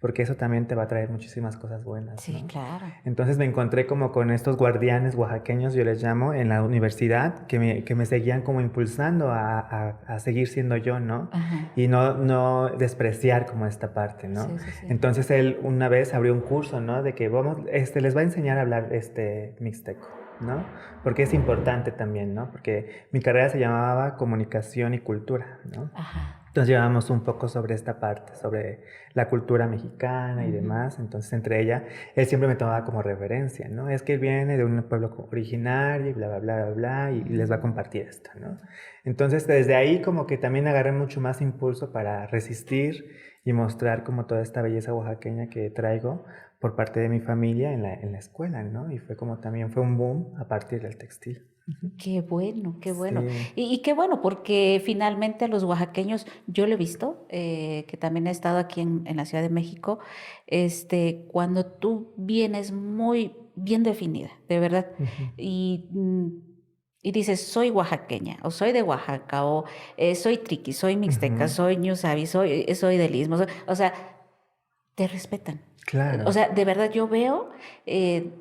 porque eso también te va a traer muchísimas cosas buenas, sí, ¿no? claro. Entonces me encontré como con estos guardianes oaxaqueños, yo les llamo, en la universidad, que me seguían como impulsando a seguir siendo yo, ¿no? Ajá. Y no despreciar como esta parte, ¿no? Sí, sí, sí. Entonces él una vez abrió un curso, ¿no? De que vamos, les va a enseñar a hablar mixteco, ¿no? Porque es importante también, ¿no? Porque mi carrera se llamaba Comunicación y Cultura, ¿no? Ajá. Entonces llevábamos un poco sobre esta parte, sobre la cultura mexicana y Ujú. demás. Entonces entre ella, él siempre me tomaba como referencia, ¿no? Es que él viene de un pueblo originario y bla, bla, bla, bla, bla, y les va a Mm. compartir esto, ¿no? Entonces desde ahí como que también agarré mucho más impulso para resistir y mostrar como toda esta belleza oaxaqueña que traigo por parte de mi familia en la escuela, ¿no? Y fue como también fue un boom a partir del textil. Ujú. Qué bueno, qué bueno. Sí. Y qué bueno, porque finalmente a los oaxaqueños, yo lo he visto, que también he estado aquí en la Ciudad de México, cuando tú vienes muy bien definida, de verdad, Ujú. y, mm, y dices, soy oaxaqueña, o soy de Oaxaca, o soy triqui, soy mixteca, Ujú. soy ñusabi, soy del Istmo, o sea, te respetan. O Claro. sea, de verdad yo veo eh,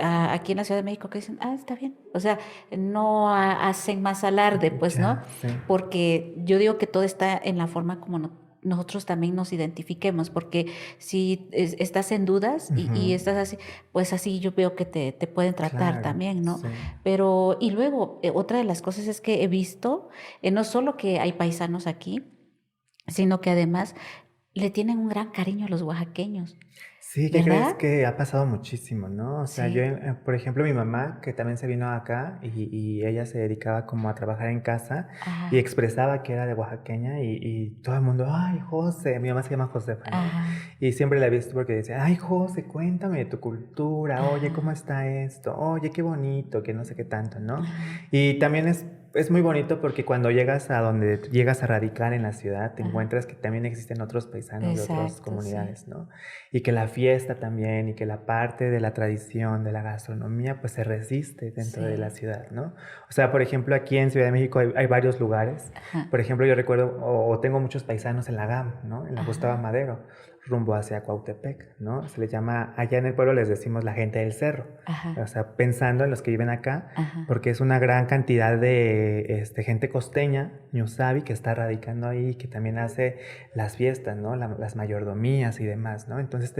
aquí en la Ciudad de México que dicen, está bien. O sea, no hacen más alarde, pues, ¿no? Ya, sí. Porque yo digo que todo está en la forma como nosotros también nos identifiquemos, porque si estás en dudas y Ujú. estás así, pues así yo veo que te pueden tratar Claro, también, ¿no? sí. Pero, y luego, otra de las cosas es que he visto, no solo que hay paisanos aquí, sino que además le tienen un gran cariño a los oaxaqueños, Sí, ¿qué crees? ¿verdad? Que ha pasado muchísimo, ¿no? O sea, Sí. por ejemplo, mi mamá, que también se vino acá y ella se dedicaba como a trabajar en casa y Ajá, expresaba que era de oaxaqueña y todo el mundo, ay, José, mi mamá se llama Josefa, ¿no? ajá, Y siempre la he visto porque decía, ay, José, cuéntame de tu cultura, oye, ¿cómo ajá, está esto? Oye, qué bonito, que no sé qué tanto, ¿no? ajá, Y también es muy bonito porque cuando llegas a donde llegas a radicar en la ciudad, te ajá. encuentras que también existen otros paisanos de otras Exacto, sí. comunidades, ¿no? Y que la fiesta también y que la parte de la tradición, de la gastronomía, pues se resiste dentro de la Sí. ciudad, ¿no? O sea, por ejemplo, aquí en Ciudad de México hay varios lugares. Ajá, Por ejemplo, yo recuerdo o tengo muchos paisanos en la GAM, ¿no? En la Gustavo ajá, Madero, rumbo hacia Cuautepec, ¿no? Se le llama, allá en el pueblo les decimos la gente del cerro. O ajá, sea, pensando en los que viven acá, ajá. porque es una gran cantidad de gente costeña, ñusabi, que está radicando ahí, que también hace las fiestas, ¿no? Las mayordomías y demás, ¿no? Entonces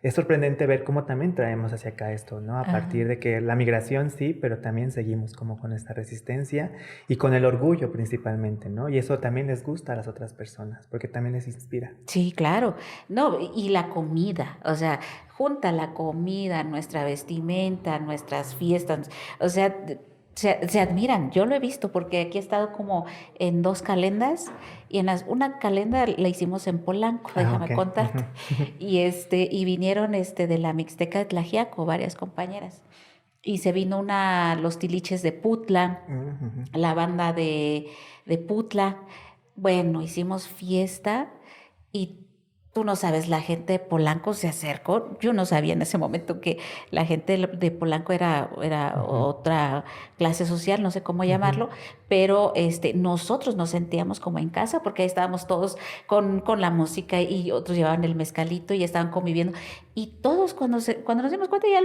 es sorprendente ver cómo también traemos hacia acá esto, ¿no? A partir Ajá. de que la migración sí, pero también seguimos como con esta resistencia y con el orgullo principalmente, ¿no? Y eso también les gusta a las otras personas, porque también les inspira. Sí, claro. No, y la comida, o sea, junta la comida, nuestra vestimenta, nuestras fiestas, o sea, se admiran. Yo lo he visto porque aquí he estado como en dos calendas y una calenda la hicimos en Polanco, Ah, déjame ok. Ujú. contarte. Y vinieron de la Mixteca de Tlaxiaco, varias compañeras. Y se vino los tiliches de Putla, Ujú. la banda de Putla. Bueno, hicimos fiesta y Tú no sabes, la gente de Polanco se acercó. Yo no sabía en ese momento que la gente de Polanco era Ujú, otra clase social, no sé cómo ujú. llamarlo, pero nosotros nos sentíamos como en casa porque ahí estábamos todos con la música y otros llevaban el mezcalito y estaban conviviendo. Y todos cuando nos dimos cuenta ya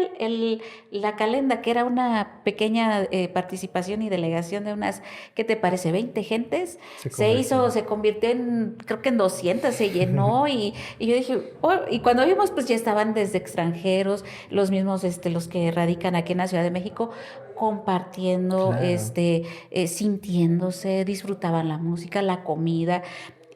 la calenda, que era una pequeña participación y delegación de unas, ¿qué te parece? 20 gentes, Se convirtió. se convirtió en, creo que en 200, se llenó y yo dije, oh, y cuando vimos, pues ya estaban desde extranjeros, los mismos, los que radican aquí en la Ciudad de México, compartiendo, Claro, sintiéndose, disfrutaban la música, la comida.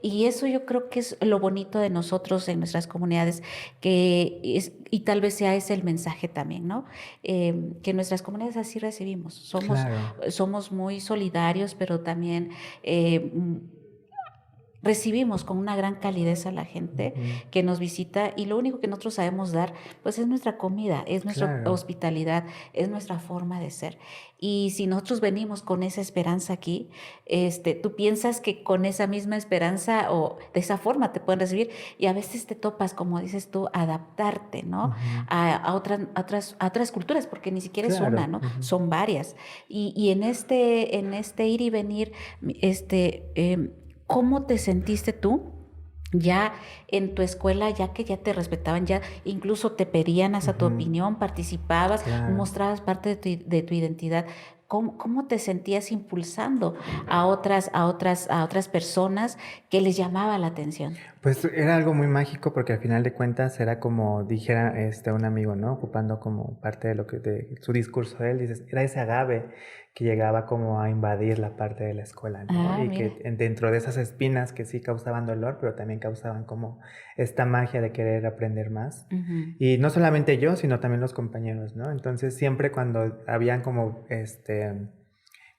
Y eso yo creo que es lo bonito de nosotros en nuestras comunidades, y tal vez sea ese el mensaje también, ¿no? Que en nuestras comunidades así recibimos. claro. Somos muy solidarios, pero también recibimos con una gran calidez a la gente Ujú, que nos visita y lo único que nosotros sabemos dar pues es nuestra comida, es nuestra claro. hospitalidad, es nuestra forma de ser. Y si nosotros venimos con esa esperanza aquí, tú piensas que con esa misma esperanza o de esa forma te pueden recibir y a veces te topas, como dices tú, adaptarte, ¿no? Ujú, A otras culturas, porque ni siquiera es una, claro. ¿no? Ujú. Son varias. Y en este ir y venir, ¿cómo te sentiste tú ya en tu escuela, ya que ya te respetaban, ya incluso te pedían hasta tu Ujú, opinión, participabas, claro. mostrabas parte de tu identidad? ¿Cómo te sentías impulsando a otras personas que les llamaba la atención? Pues era algo muy mágico porque al final de cuentas era como dijera un amigo, ¿no? Ocupando como parte de lo que de su discurso de él, dices, era ese agave que llegaba como a invadir la parte de la escuela, ¿no? Ah, Y mira. que dentro de esas espinas que sí causaban dolor, pero también causaban como esta magia de querer aprender más. Ujú. Y no solamente yo, sino también los compañeros, ¿no? Entonces siempre cuando habían como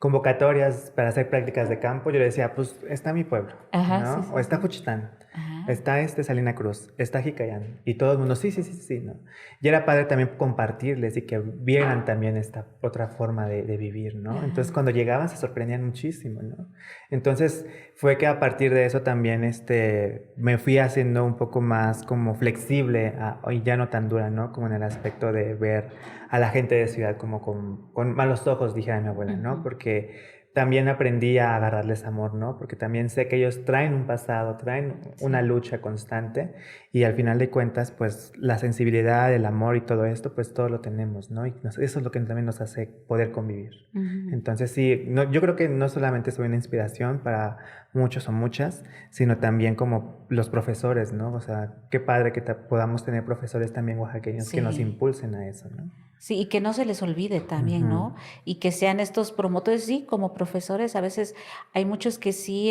convocatorias para hacer prácticas de campo, yo le decía, pues está mi pueblo, Ajá, sí, ¿no? O sí, está sí. Juchitán, Ajá. está Salina Cruz, está Jicayán. Y todo el mundo, sí, sí, sí, sí, ¿no? Y era padre también compartirles y que vieran también esta otra forma de vivir, ¿no? Entonces Ajá. cuando llegaban se sorprendían muchísimo, ¿no? Entonces fue que a partir de eso también me fui haciendo un poco más como flexible y ya no tan dura, ¿no? Como en el aspecto de ver a la gente de ciudad como con malos ojos, dijera mi abuela, ¿no? Ujú. Porque también aprendí a agarrarles amor, ¿no? Porque también sé que ellos traen un pasado, traen una Sí. lucha constante y al final de cuentas, pues la sensibilidad, el amor y todo esto, pues todo lo tenemos, ¿no? Y eso es lo que también nos hace poder convivir. Ujú. Entonces sí, no, yo creo que no solamente soy una inspiración para muchos o muchas, sino también como los profesores, ¿no? O sea, qué padre que podamos tener profesores también oaxaqueños que nos Sí. impulsen a eso, ¿no? Sí, y que no se les olvide también, Ujú, ¿no? Y que sean estos promotores, sí, como profesores, a veces hay muchos que sí,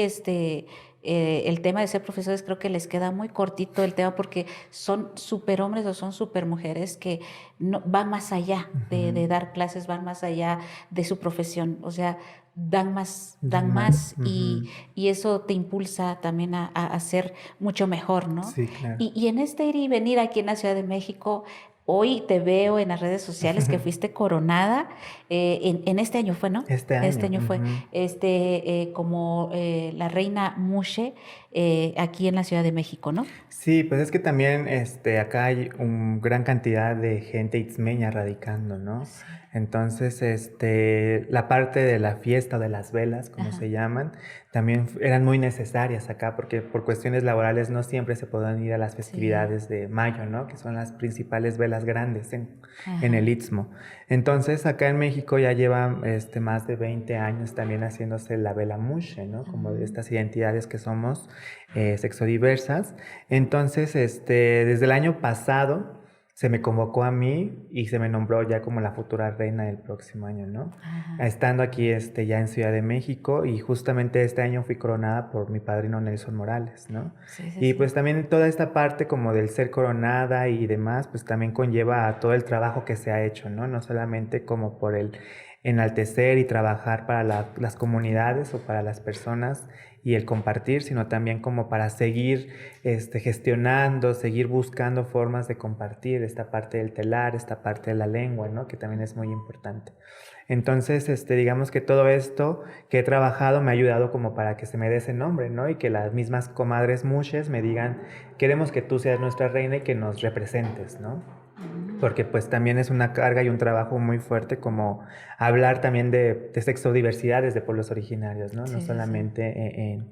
el tema de ser profesores creo que les queda muy cortito el tema porque son super hombres o son super mujeres que no, van más allá de ujú. dar clases, van más allá de su profesión, o sea, Dan dan más. más Ujú. y eso te impulsa también a ser mucho mejor, ¿no? Sí, claro. Y en este ir y venir aquí en la Ciudad de México, hoy te veo en las redes sociales que fuiste coronada, en este año fue, ¿no? Este Este año. año fue, Ujú. como la reina Mushe aquí en la Ciudad de México, ¿no? Sí, pues es que también acá hay una gran cantidad de gente itzmeña radicando, ¿no? Sí. Entonces, la parte de la fiesta o de las velas, como Ajá. se llaman, también eran muy necesarias acá, porque por cuestiones laborales no siempre se podían ir a las Sí. festividades de mayo, ¿no? Que son las principales velas grandes en el Ajá. Istmo. Entonces, acá en México ya lleva más de 20 años también haciéndose la vela mushe, ¿no? Como de Ujú. estas identidades que somos sexodiversas. Entonces, desde el año pasado se me convocó a mí y se me nombró ya como la futura reina del próximo año, ¿no? Ajá. Estando aquí ya en Ciudad de México y justamente este año fui coronada por mi padrino Nelson Morales, ¿no? Sí, sí, Y sí. pues también toda esta parte como del ser coronada y demás, pues también conlleva a todo el trabajo que se ha hecho, ¿no? No solamente como por el enaltecer y trabajar para las comunidades o para las personas y el compartir, sino también como para seguir gestionando, seguir buscando formas de compartir esta parte del telar, esta parte de la lengua, ¿no? Que también es muy importante. Entonces, digamos que todo esto que he trabajado me ha ayudado como para que se me dé ese nombre, ¿no? Y que las mismas comadres mushes me digan, queremos que tú seas nuestra reina y que nos representes, ¿no? Porque pues también es una carga y un trabajo muy fuerte como hablar también de sexodiversidades de pueblos originarios, ¿no? No Sí, sí, sí. solamente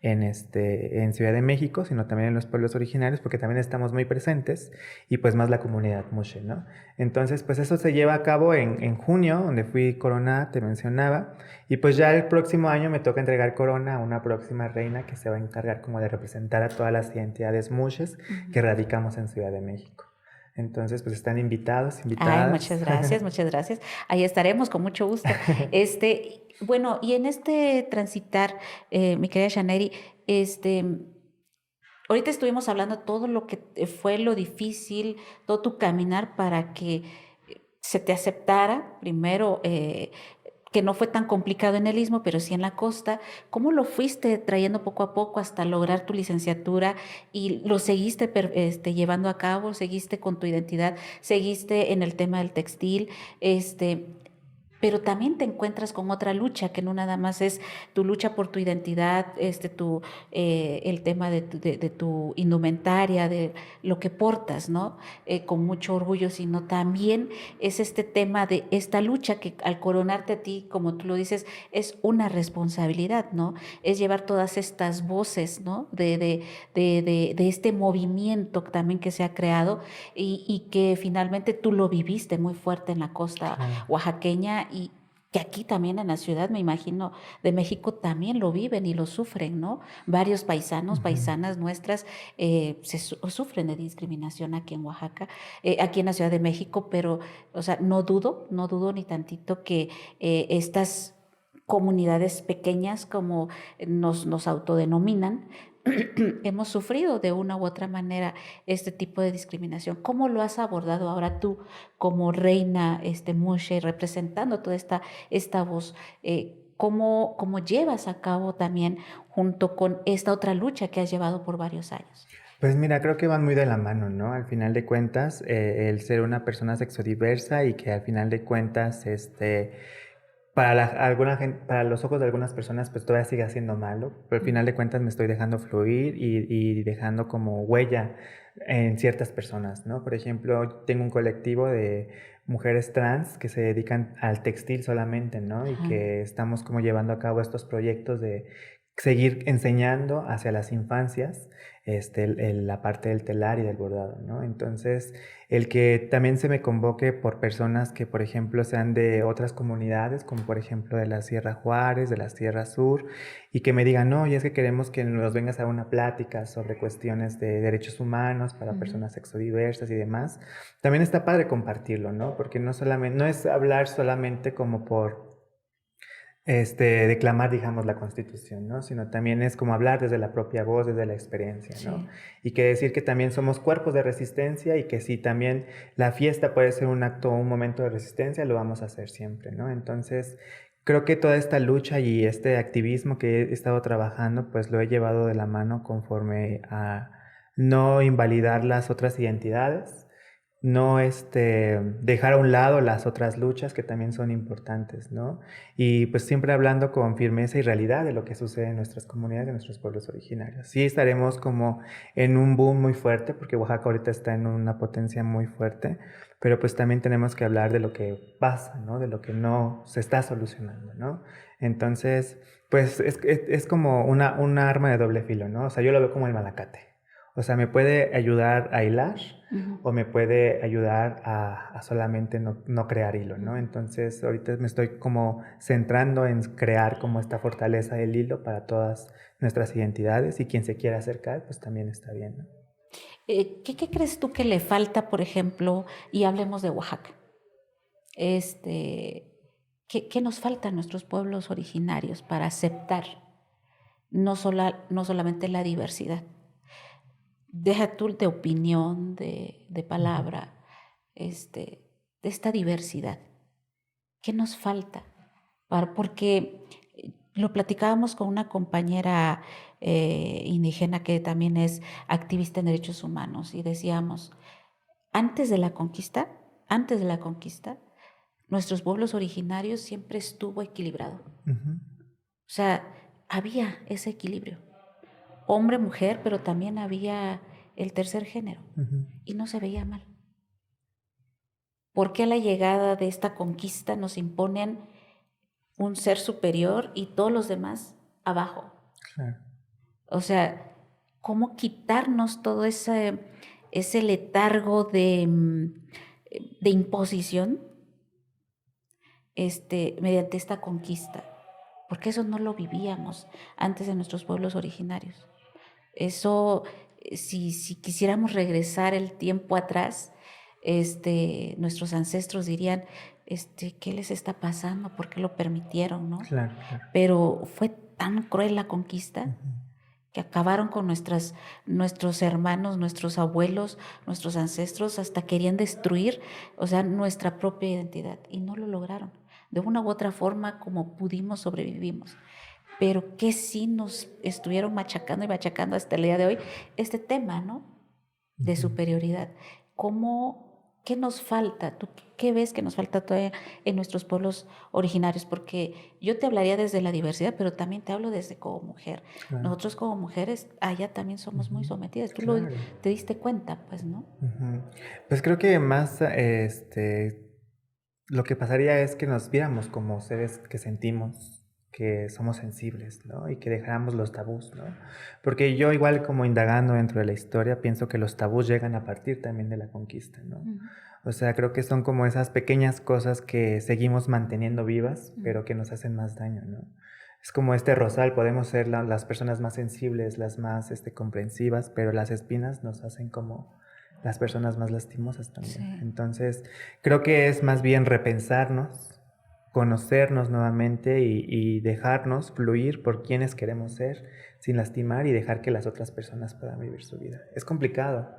en Ciudad de México, sino también en los pueblos originarios, porque también estamos muy presentes y pues más la comunidad Mushe, ¿no? Entonces pues eso se lleva a cabo en junio, donde fui corona, te mencionaba, y pues ya el próximo año me toca entregar corona a una próxima reina que se va a encargar como de representar a todas las identidades Mushes que radicamos en Ciudad de México. Entonces, pues están invitados, Ay, invitadas. muchas gracias. Ahí estaremos con mucho gusto. Bueno, y en este transitar, mi querida Shaneri, ahorita estuvimos hablando todo lo que fue lo difícil, todo tu caminar para que se te aceptara, primero, que no fue tan complicado en el Istmo, pero sí en la costa. ¿Cómo lo fuiste trayendo poco a poco hasta lograr tu licenciatura y lo seguiste llevando a cabo, seguiste con tu identidad, seguiste en el tema del textil? Pero también te encuentras con otra lucha que no nada más es tu lucha por tu identidad, el tema de tu indumentaria, de lo que portas, ¿no? Con mucho orgullo, sino también es este tema de esta lucha que al coronarte a ti, como tú lo dices, es una responsabilidad, ¿no? Es llevar todas estas voces, ¿no? De este movimiento también que se ha creado y que finalmente tú lo viviste muy fuerte en la costa Claro. oaxaqueña y que aquí también en la ciudad, me imagino, de México también lo viven y lo sufren, ¿no? Varios paisanos, Ujú. paisanas nuestras sufren de discriminación aquí en Oaxaca, aquí en la Ciudad de México, pero, o sea, no dudo ni tantito que estas comunidades pequeñas, como nos autodenominan, hemos sufrido de una u otra manera este tipo de discriminación. ¿Cómo lo has abordado ahora tú como reina Mushe, representando toda esta voz? ¿Cómo llevas a cabo también junto con esta otra lucha que has llevado por varios años? Pues mira, creo que van muy de la mano, ¿no? Al final de cuentas, el ser una persona sexodiversa y que al final de cuentas, alguna gente, para los ojos de algunas personas, pues todavía sigue siendo malo, pero al final de cuentas me estoy dejando fluir y dejando como huella en ciertas personas, ¿no? Por ejemplo, tengo un colectivo de mujeres trans que se dedican al textil solamente, ¿no? Y Ajá. que estamos como llevando a cabo estos proyectos de seguir enseñando hacia las infancias la parte del telar y del bordado, ¿no? Entonces, el que también se me convoque por personas que, por ejemplo, sean de otras comunidades, como por ejemplo de la Sierra Juárez, de la Sierra Sur, y que me digan, no, y es que queremos que nos vengas a dar una plática sobre cuestiones de derechos humanos para personas sexodiversas y demás, también está padre compartirlo, ¿no? Porque no es hablar solamente como por declamar, digamos, la Constitución, ¿no? Sino también es como hablar desde la propia voz, desde la experiencia, ¿no? Sí. Y que decir que también somos cuerpos de resistencia y que si también la fiesta puede ser un acto o un momento de resistencia, lo vamos a hacer siempre, ¿no? Entonces, creo que toda esta lucha y este activismo que he estado trabajando, pues lo he llevado de la mano conforme a no invalidar las otras identidades, no dejar a un lado las otras luchas que también son importantes, ¿no? Y pues siempre hablando con firmeza y realidad de lo que sucede en nuestras comunidades, en nuestros pueblos originarios. Sí estaremos como en un boom muy fuerte, porque Oaxaca ahorita está en una potencia muy fuerte, pero pues también tenemos que hablar de lo que pasa, ¿no? De lo que no se está solucionando, ¿no? Entonces, pues es como una arma de doble filo, ¿no? O sea, yo lo veo como el malacate. O sea, me puede ayudar a hilar o me puede ayudar a solamente no crear hilo, ¿no? Entonces, ahorita me estoy como centrando en crear como esta fortaleza del hilo para todas nuestras identidades y quien se quiera acercar, pues también está bien, ¿no? ¿Qué crees tú que le falta, por ejemplo, y hablemos de Oaxaca? ¿Qué nos falta a nuestros pueblos originarios para aceptar no solamente la diversidad? Deja tú de opinión, de Ujú. palabra, de esta diversidad. ¿Qué nos falta? Porque lo platicábamos con una compañera indígena que también es activista en derechos humanos y decíamos, antes de la conquista, nuestros pueblos originarios siempre estuvo equilibrado. Ujú. O sea, había ese equilibrio. Hombre-mujer, pero también había el tercer género. Ujú. Y no se veía mal. ¿Por qué a la llegada de esta conquista nos imponen un ser superior y todos los demás abajo? Claro. O sea, ¿cómo quitarnos todo ese letargo de imposición mediante esta conquista? Porque eso no lo vivíamos antes en nuestros pueblos originarios. Eso, si quisiéramos regresar el tiempo atrás, nuestros ancestros dirían, ¿qué les está pasando? ¿Por qué lo permitieron, no? Claro, claro. Pero fue tan cruel la conquista Ujú. que acabaron con nuestros hermanos, nuestros abuelos, nuestros ancestros, hasta querían destruir, o sea, nuestra propia identidad, y no lo lograron. De una u otra forma, como pudimos, sobrevivimos. Pero que sí nos estuvieron machacando y machacando hasta el día de hoy este tema, ¿no? De Ujú. superioridad. ¿Qué nos falta? ¿Tú qué ves que nos falta todavía en nuestros pueblos originarios? Porque yo te hablaría desde la diversidad, pero también te hablo desde como mujer. Claro. Nosotros como mujeres allá también somos muy Ujú. sometidas. Tú Claro. te diste cuenta, pues, ¿no? Ujú. Pues creo que más, lo que pasaría es que nos viéramos como seres que sentimos, que somos sensibles, ¿no? Y que dejáramos los tabús, ¿no? Porque yo igual como indagando dentro de la historia, pienso que los tabús llegan a partir también de la conquista, ¿no? Ujú. O sea, creo que son como esas pequeñas cosas que seguimos manteniendo vivas, pero que nos hacen más daño, ¿no? Es como este rosal, podemos ser las personas más sensibles, las más comprensivas, pero las espinas nos hacen como las personas más lastimosas también. Sí. Entonces, creo que es más bien repensarnos, conocernos nuevamente y dejarnos fluir por quienes queremos ser, sin lastimar y dejar que las otras personas puedan vivir su vida. Es complicado,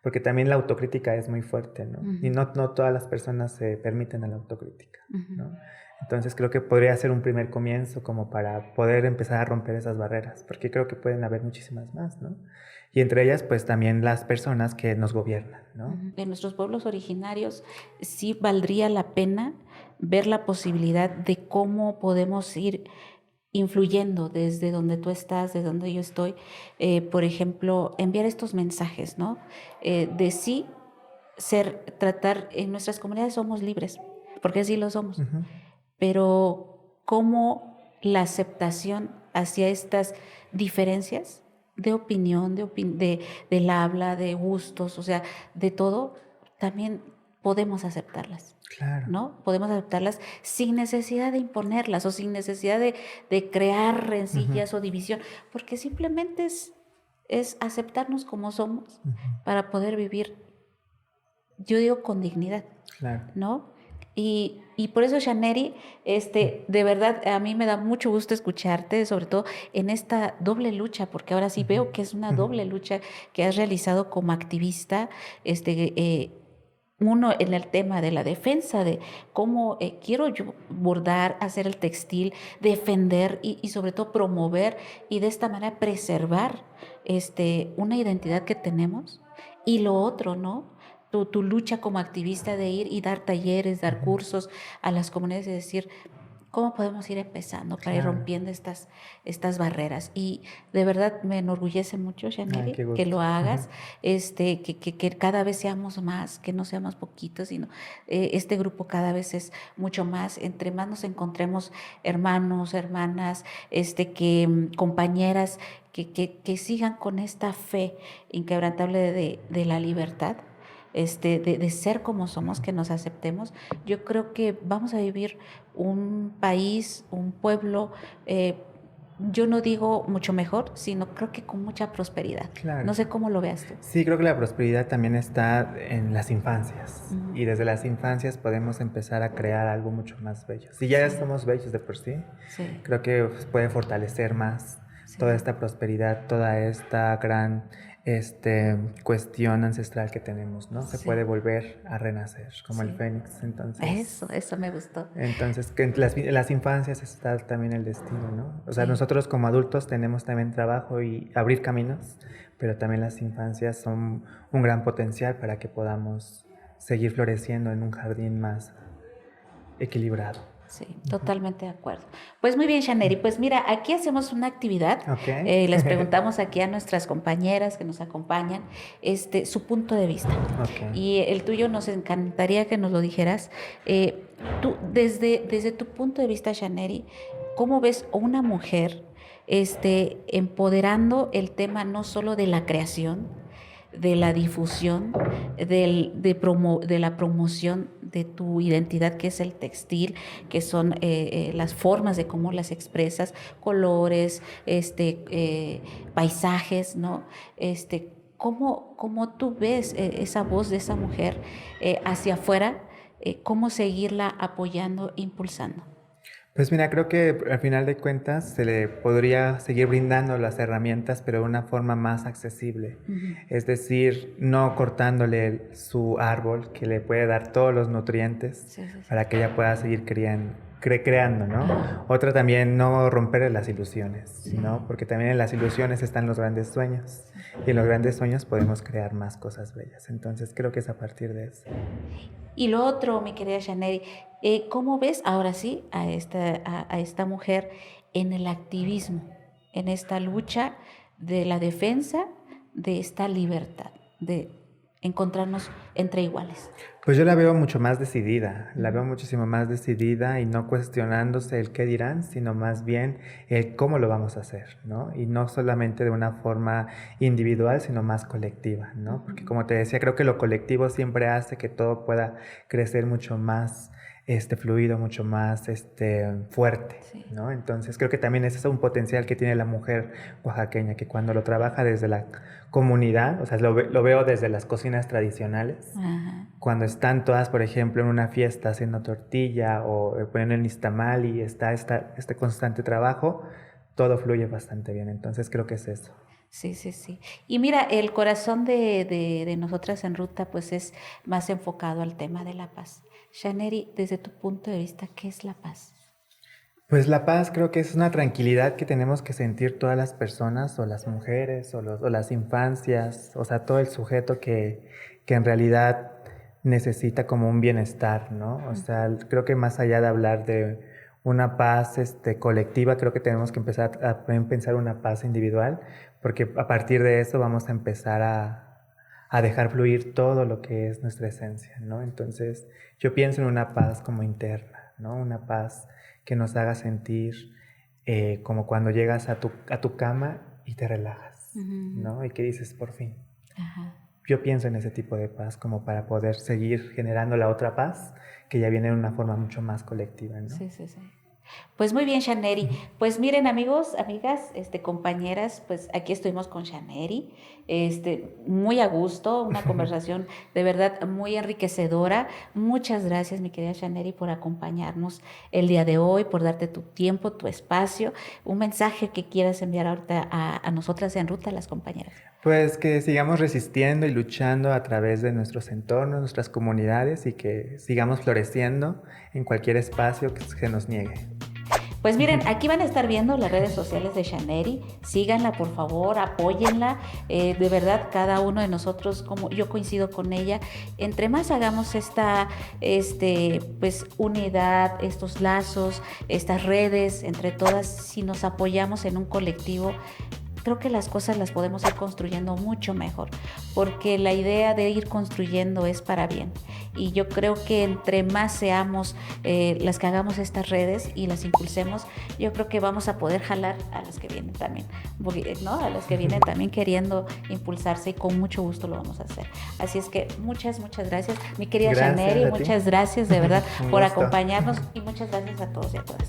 porque también la autocrítica es muy fuerte, ¿no? Y Ujú. no todas las personas se permiten a la autocrítica, Ujú. ¿no? Entonces creo que podría ser un primer comienzo como para poder empezar a romper esas barreras, porque creo que pueden haber muchísimas más, ¿no? Y entre ellas, pues también las personas que nos gobiernan, ¿no? En nuestros pueblos originarios sí valdría la pena ver la posibilidad de cómo podemos ir influyendo desde donde tú estás, desde donde yo estoy. Por ejemplo, enviar estos mensajes, ¿no? De sí tratar, en nuestras comunidades somos libres, porque sí lo somos, Ujú. pero cómo la aceptación hacia estas diferencias de opinión, del habla, de gustos, o sea, de todo, también podemos aceptarlas, Claro. ¿no? Podemos aceptarlas sin necesidad de imponerlas o sin necesidad de crear rencillas o división, porque simplemente es aceptarnos como somos Ujú. para poder vivir, yo digo, con dignidad, Claro. ¿no? Y por eso, Shaneri, de verdad, a mí me da mucho gusto escucharte, sobre todo en esta doble lucha, porque ahora sí veo que es una Ujú. doble lucha que has realizado como activista, uno en el tema de la defensa, de cómo quiero yo bordar, hacer el textil, defender y sobre todo promover y de esta manera preservar una identidad que tenemos. Y lo otro, ¿no? Tu lucha como activista de ir y dar talleres, dar Ujú. cursos a las comunidades y decir, ¿cómo podemos ir empezando para ir Claro. rompiendo estas barreras? Y de verdad me enorgullece mucho, Ay, Shaneri, qué que gusto. lo Ujú. hagas, que cada vez seamos más, que no seamos poquitos, sino este grupo cada vez es mucho más. Entre más nos encontremos hermanos, hermanas, compañeras, que sigan con esta fe inquebrantable de la libertad, de ser como somos, que nos aceptemos, yo creo que vamos a vivir un país, un pueblo, yo no digo mucho mejor, sino creo que con mucha prosperidad. Claro. No sé cómo lo veas tú. Sí, creo que la prosperidad también está en las infancias. Ujú. Y desde las infancias podemos empezar a crear algo mucho más bello. Si ya Sí. somos bellos de por sí, Sí, creo que puede fortalecer más toda sí. esta prosperidad, toda esta gran cuestión ancestral que tenemos, ¿no? Se Sí. puede volver a renacer, como el Sí. fénix. Entonces, Eso me gustó. que en las infancias está también el destino, ¿no? O sea, Sí. nosotros como adultos tenemos también trabajo y abrir caminos, pero también las infancias son un gran potencial para que podamos seguir floreciendo en un jardín más equilibrado. Sí, totalmente de acuerdo. Pues muy bien, Shaneri. Pues mira, aquí hacemos una actividad. Okay. Les preguntamos aquí a nuestras compañeras que nos acompañan su punto de vista. Okay. Y el tuyo nos encantaría que nos lo dijeras. Tú, desde tu punto de vista, Shaneri, ¿cómo ves a una mujer empoderando el tema no solo de la creación, de la difusión, de la promoción de tu identidad, que es el textil, que son las formas de cómo las expresas, colores, paisajes, ¿no? ¿Cómo tú ves esa voz de esa mujer hacia afuera? ¿Cómo seguirla apoyando, impulsando? Pues mira, creo que al final de cuentas se le podría seguir brindando las herramientas, pero de una forma más accesible. Uh-huh. Es decir, no cortándole su árbol, que le puede dar todos los nutrientes para que ella pueda seguir creando, ¿no? Uh-huh. Otra también, no romper las ilusiones, ¿no? Porque también en las ilusiones están los grandes sueños. Y en los grandes sueños podemos crear más cosas bellas. Entonces creo que es a partir de eso. Y lo otro, mi querida Shaneri, ¿cómo ves ahora sí a esta mujer en el activismo, en esta lucha de la defensa de esta libertad, de encontrarnos entre iguales? Pues yo la veo mucho más decidida, la veo muchísimo más decidida y no cuestionándose el qué dirán, sino más bien el cómo lo vamos a hacer, ¿no? Y no solamente de una forma individual, sino más colectiva, ¿no? Porque como te decía, creo que lo colectivo siempre hace que todo pueda crecer mucho más fluido, mucho más fuerte, ¿no? Entonces creo que también ese es un potencial que tiene la mujer oaxaqueña, que cuando lo trabaja desde la comunidad, o sea, lo veo desde las cocinas tradicionales, uh-huh. Cuando están todas, por ejemplo, en una fiesta haciendo tortilla o poniendo el nixtamal y está este constante trabajo, todo fluye bastante bien. Entonces creo que es eso. Sí. Y mira, el corazón de nosotras en Ruta pues es más enfocado al tema de la paz. Shaneri, desde tu punto de vista, ¿qué es la paz? Pues la paz creo que es una tranquilidad que tenemos que sentir todas las personas, o las mujeres, o las infancias, o sea, todo el sujeto que en realidad necesita como un bienestar, ¿no? O sea, creo que más allá de hablar de una paz colectiva, creo que tenemos que empezar a pensar una paz individual, porque a partir de eso vamos a empezar a dejar fluir todo lo que es nuestra esencia, ¿no? Entonces, yo pienso en una paz como interna, ¿no? Una paz que nos haga sentir como cuando llegas a tu cama y te relajas, uh-huh. ¿no? Y que dices, por fin. Uh-huh. Yo pienso en ese tipo de paz como para poder seguir generando la otra paz que ya viene de una forma mucho más colectiva, ¿no? Sí. Pues muy bien, Shaneri. Pues miren, amigos, amigas, compañeras, pues aquí estuvimos con Shaneri, muy a gusto, una conversación de verdad muy enriquecedora. Muchas gracias, mi querida Shaneri, por acompañarnos el día de hoy, por darte tu tiempo, tu espacio, un mensaje que quieras enviar ahorita a nosotras en Ruta, a las compañeras. Pues que sigamos resistiendo y luchando a través de nuestros entornos, nuestras comunidades, y que sigamos floreciendo en cualquier espacio que se nos niegue. Pues miren, aquí van a estar viendo las redes sociales de Shaneri, síganla por favor, apóyenla, de verdad cada uno de nosotros, como yo coincido con ella, entre más hagamos esta pues unidad, estos lazos, estas redes, entre todas, si nos apoyamos en un colectivo, creo que las cosas las podemos ir construyendo mucho mejor, porque la idea de ir construyendo es para bien. Y yo creo que entre más seamos las que hagamos estas redes y las impulsemos, yo creo que vamos a poder jalar a las que vienen también, ¿no? A las que vienen también queriendo impulsarse, y con mucho gusto lo vamos a hacer. Así es que muchas gracias, mi querida Shaneri, muchas gracias de verdad por acompañarnos, y muchas gracias a todos y a todas.